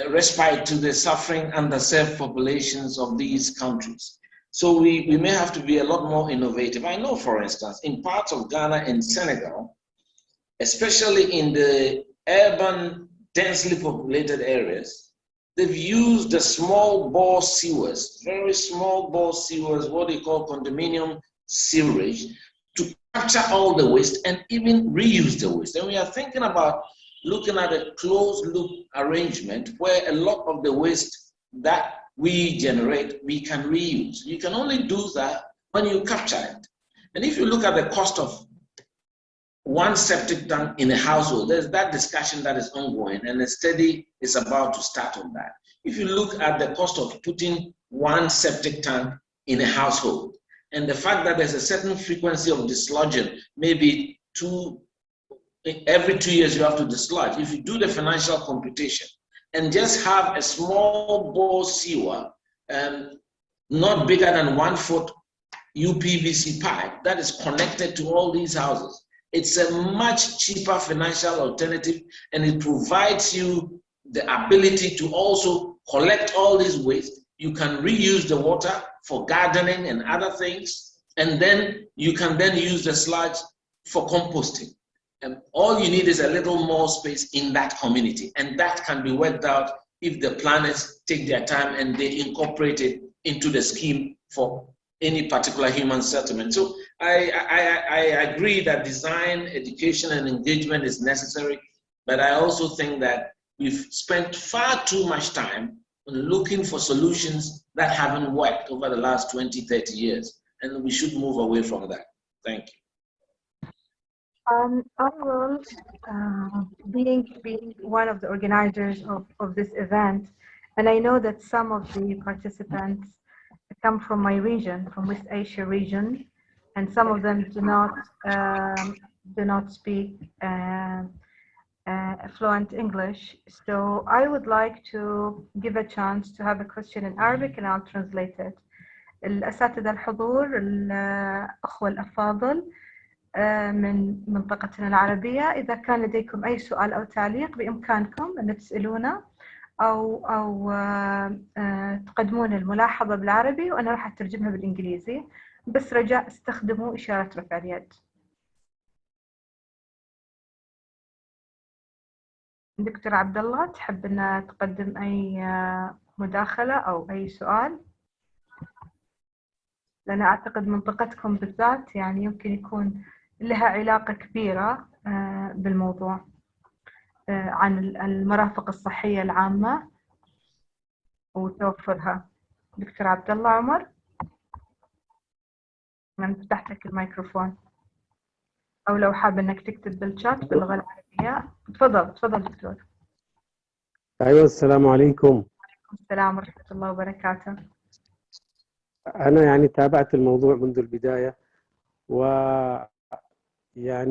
respite to the suffering underserved populations of these countries. So we may have to be a lot more innovative. I know, for instance, in parts of Ghana and Senegal, especially in the urban, densely populated areas, they've used the small bore sewers, very small bore sewers, what they call condominium sewerage, to capture all the waste and even reuse the waste. And we are thinking about looking at a closed loop arrangement where a lot of the waste that we generate, we can reuse. You can only do that when you capture it. And if you look at the cost of one septic tank in a household, there's that discussion that is ongoing, and a study is about to start on that. If you look at the cost of putting one septic tank in a household, and the fact that there's a certain frequency of dislodging, maybe every 2 years you have to dislodge. If you do the financial computation and just have a small bore sewer, not bigger than 1 foot UPVC pipe that is connected to all these houses, it's a much cheaper financial alternative, and it provides you the ability to also collect all this waste. You can reuse the water for gardening and other things, and then you can then use the sludge for composting. And all you need is a little more space in that community, and that can be worked out if the planners take their time and they incorporate it into the scheme for any particular human settlement. So I agree that design, education, and engagement is necessary, but I also think that we've spent far too much time looking for solutions that haven't worked over the last 20, 30 years, and we should move away from that. Thank you. I will, being one of the organizers of this event, and I know that some of the participants come from my region, from West Asia region, and some of them do not speak fluent English. So I would like to give a chance to have a question in Arabic, and I'll translate it. الأساتذة الحضور، الأخوة الأفاضل، من منطقتنا العربية. إذا كان لديكم أي سؤال أو تعليق بإمكانكم أن تسألونا أو تقدمون الملاحظة بالعربي وأنا راح أترجمها بالإنجليزي، بس رجاء استخدموا إشارة رفع اليد. دكتور عبد الله، تحب أن تقدم أي مداخلة أو أي سؤال؟ لأن أعتقد منطقتكم بالذات يعني يمكن يكون لها علاقة كبيرة بالموضوع عن المرافق الصحية العامة وتوفرها. دكتور عبد الله عمر، من فتحت لك الميكروفون، أو لو حاب إنك تكتب بالشات باللغة العربية. تفضل دكتور. أيوة، السلام عليكم. السلام ورحمة الله وبركاته. أنا يعني تابعت الموضوع منذ البداية، ويعني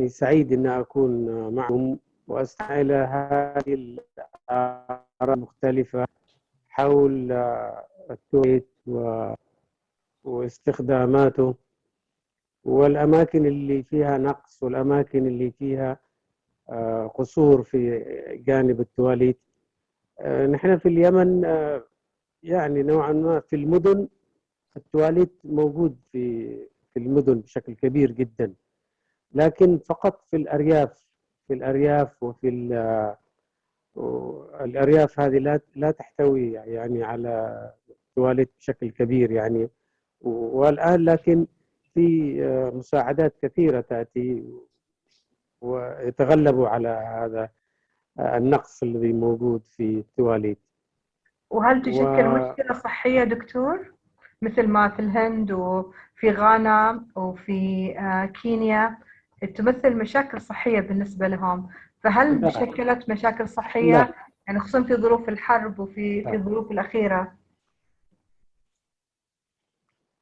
سعيد أن أكون معكم وأستمع إلى هذه الآراء المختلفة حول التويت واستخداماته والأماكن اللي فيها نقص والأماكن اللي فيها قصور في جانب التواليت. نحن في اليمن يعني نوعا ما في المدن التواليت موجود في المدن بشكل كبير جدا، لكن فقط في الأرياف وفي الأرياف هذه لا تحتوي يعني على تواليت بشكل كبير يعني. والآن لكن في مساعدات كثيرة تأتي ويتغلبوا على هذا النقص الذي موجود في التواليت. وهل تشكل مشكلة صحية دكتور مثل ما في الهند وفي غانا وفي كينيا تمثل مشاكل صحية بالنسبة لهم؟ فهل شكلت مشاكل صحية يعني خصوصا في ظروف الحرب وفي الظروف الأخيرة؟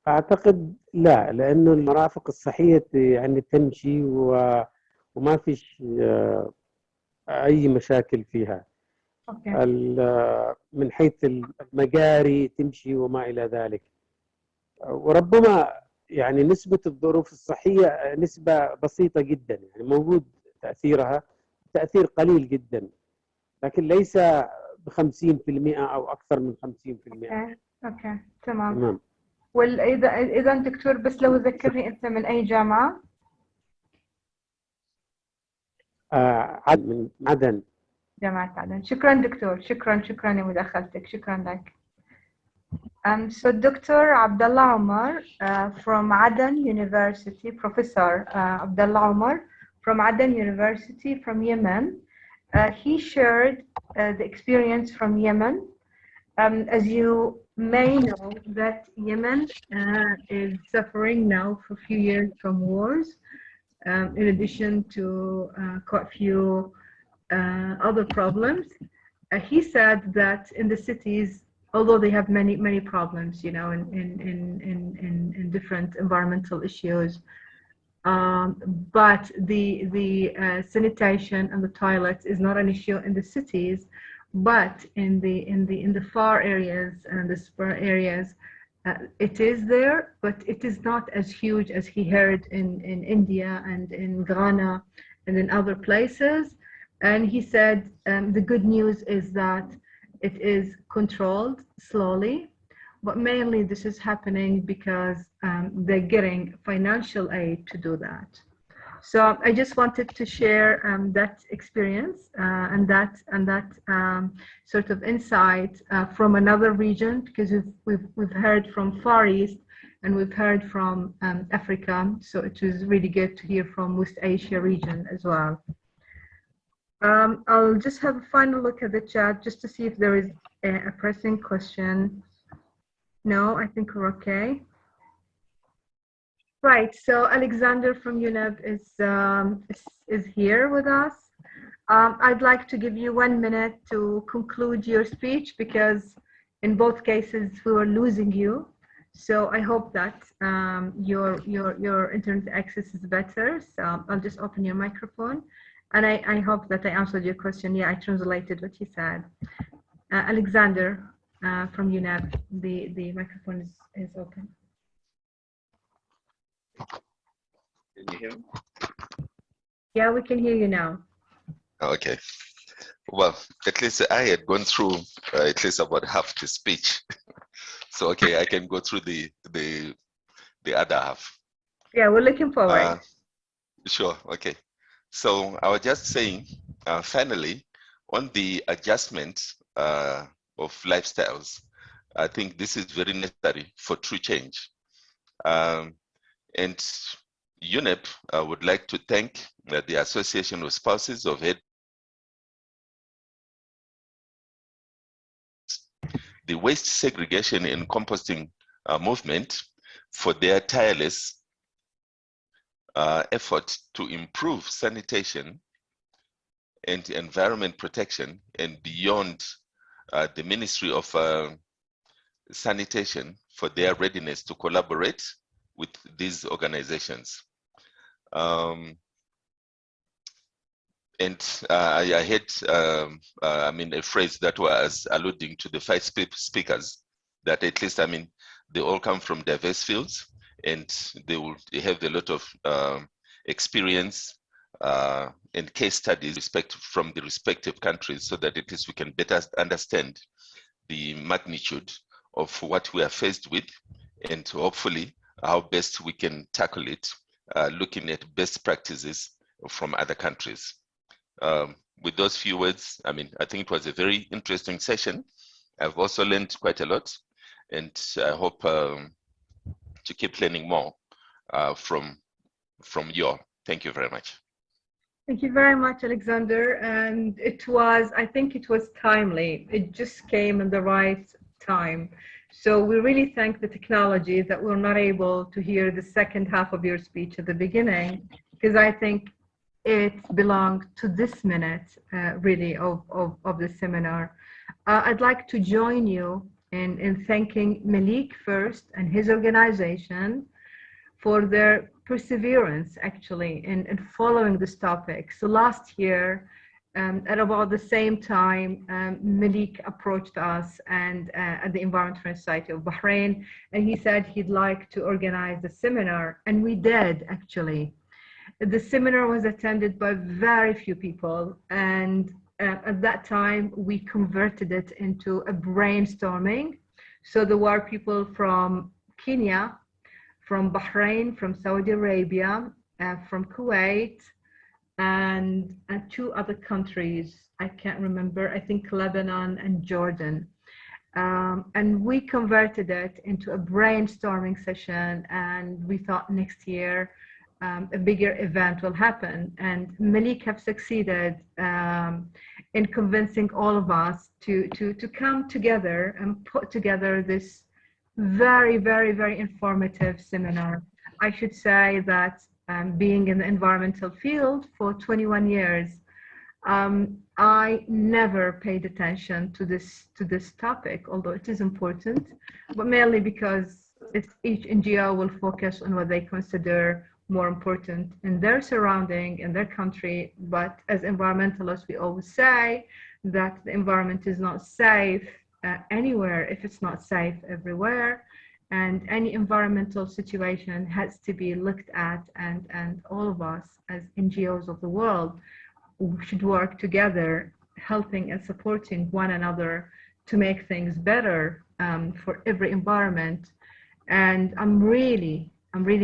أعتقد لا، لأنه المرافق الصحية يعني تمشي وما فيش أي مشاكل فيها. من حيث المجاري تمشي وما إلى ذلك، وربما يعني نسبة الظروف الصحية نسبة بسيطة جدا، يعني موجود تأثيرها تأثير قليل جدا، لكن ليس ب50% أو أكثر من 50%. أوكي تمام. إذا دكتور بس لو ذكرني أنت من أي جامعة؟ من عدن. جامعة عدن. شكرا دكتور، شكرا لمداخلتك، شكرا لك. So Dr. Abdullah Omar from Aden University, Professor Abdullah Omar from Aden University from Yemen, he shared the experience from Yemen. As you may know that Yemen is suffering now for a few years from wars, in addition to quite a few other problems. He said that in the cities, although they have many problems, you know, in different environmental issues, but the sanitation and the toilets is not an issue in the cities, but in the far areas and the spur areas, it is there, but it is not as huge as he heard in India and in Ghana and in other places. And he said the good news is that it is controlled slowly, but mainly this is happening because they're getting financial aid to do that. So I just wanted to share that experience and that sort of insight from another region, because we've heard from Far East and we've heard from Africa. So it was really good to hear from West Asia region as well. I'll just have a final look at the chat just to see if there is a pressing question. No, I think we're okay. Right, so Alexander from UNEV is here with us. I'd like to give you 1 minute to conclude your speech, because in both cases we were losing you. So I hope that your internet access is better. So I'll just open your microphone. And I hope that I answered your question. Yeah, I translated what you said. Alexander from UNEV, the microphone is open. Can you hear me? Yeah, we can hear you now. Okay. Well, at least I had gone through at least about half the speech. So, okay, I can go through the other half. Yeah, we're looking forward. Sure, okay. So I was just saying, finally, on the adjustment of lifestyles, I think this is very necessary for true change. And UNEP would like to thank the Association of Spouses of Head, the waste segregation and composting movement for their tireless effort to improve sanitation and environment protection, and beyond the Ministry of Sanitation for their readiness to collaborate with these organizations. And I had, I mean, a phrase that was alluding to the 5 speakers, that at least, I mean, they all come from diverse fields, and they have a lot of experience and case studies from the respective countries, so that at least we can better understand the magnitude of what we are faced with, and hopefully how best we can tackle it, looking at best practices from other countries. With those few words, I mean, I think it was a very interesting session. I've also learned quite a lot, and I hope to keep learning more from you all. Thank you very much. Thank you very much, Alexander. And it was, I think it was timely. It just came in the right time. So we really thank the technology that we're not able to hear the second half of your speech at the beginning, because I think it belonged to this minute, really, of the seminar. I'd like to join you in thanking Malik first and his organization for their perseverance, actually, in following this topic. So last year, at about the same time, Malik approached us and at the Environmental Society of Bahrain, and he said he'd like to organize a seminar, and we did, actually. The seminar was attended by very few people, and at that time we converted it into a brainstorming. So there were people from Kenya, from Bahrain, from Saudi Arabia, from Kuwait, and 2 other countries. I can't remember, I think Lebanon and Jordan. And we converted it into a brainstorming session, and we thought next year a bigger event will happen. And Malik have succeeded in convincing all of us to come together and put together this very, very, very informative seminar. I should say that being in the environmental field for 21 years, I never paid attention to this topic, although it is important, but mainly because each NGO will focus on what they consider more important in their surrounding, in their country. But as environmentalists, we always say that the environment is not safe anywhere if it's not safe everywhere. And any environmental situation has to be looked at, and all of us as NGOs of the world should work together, helping and supporting one another to make things better for every environment. And I'm really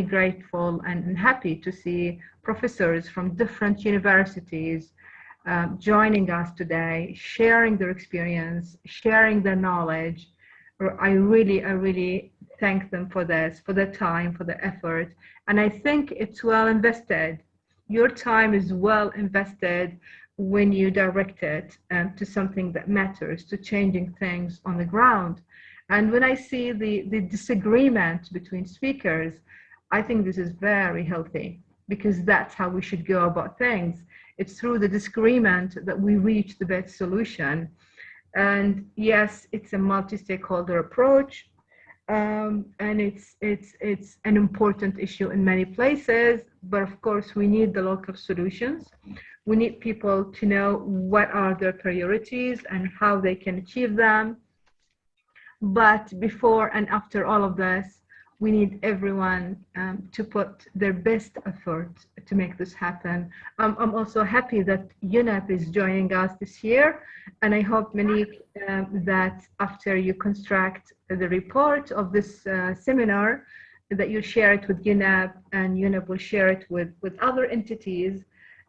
grateful and happy to see professors from different universities joining us today, sharing their experience, sharing their knowledge. I really thank them for this, for their time, for their effort. And I think it's well invested. Your time is well invested when you direct it to something that matters, to changing things on the ground. And when I see the disagreement between speakers, I think this is very healthy, because that's how we should go about things. It's through the disagreement that we reach the best solution. And yes, it's a multi-stakeholder approach, and it's an important issue in many places. But of course, we need the local solutions. We need people to know what are their priorities and how they can achieve them. But before and after all of this, we need everyone to put their best effort to make this happen. I'm also happy that UNEP is joining us this year, and I hope, Monique, that after you construct the report of this seminar, that you share it with UNEP, and UNEP will share it with other entities,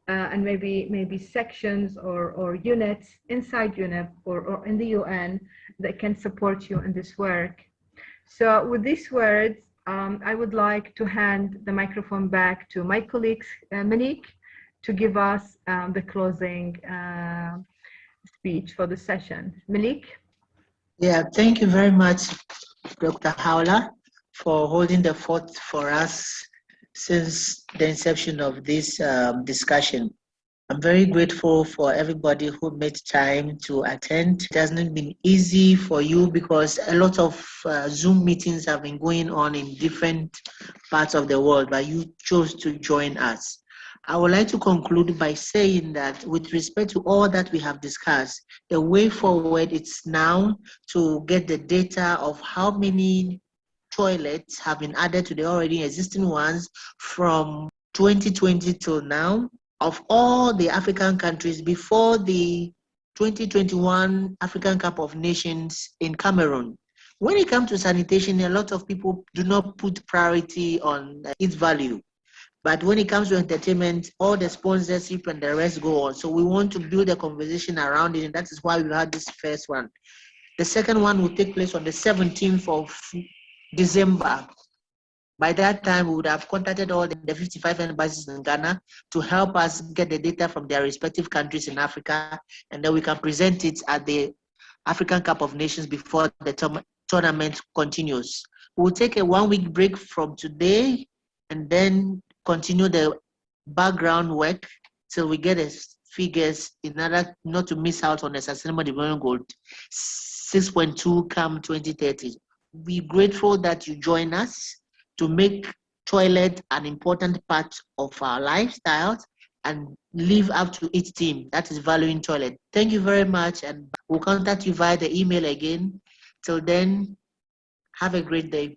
and maybe sections or units inside UNEP or in the UN that can support you in this work. So with these words, I would like to hand the microphone back to my colleague, Monique, to give us the closing speech for the session. Monique? Yeah, thank you very much, Dr. Howler, for holding the fort for us since the inception of this discussion. I'm very grateful for everybody who made time to attend. It hasn't been easy for you because a lot of Zoom meetings have been going on in different parts of the world, but you chose to join us. I would like to conclude by saying that with respect to all that we have discussed, the way forward is now to get the data of how many toilets have been added to the already existing ones from 2020 till now, of all the African countries before the 2021 African Cup of Nations in Cameroon. When it comes to sanitation, a lot of people do not put priority on its value. But when it comes to entertainment, all the sponsorship and the rest go on. So we want to build a conversation around it, and that is why we had this first one. The second one will take place on the 17th of December. By that time, we would have contacted all the 55 embassies in Ghana to help us get the data from their respective countries in Africa, and then we can present it at the African Cup of Nations before the tournament continues. We'll take a 1 week break from today and then continue the background work till we get the figures in order not to miss out on the Sustainable Development Goal 6.2 come 2030. We're grateful that you join us to make toilet an important part of our lifestyles and live up to its theme, that is valuing toilet. Thank you very much, and we'll contact you via the email again. Till then, have a great day.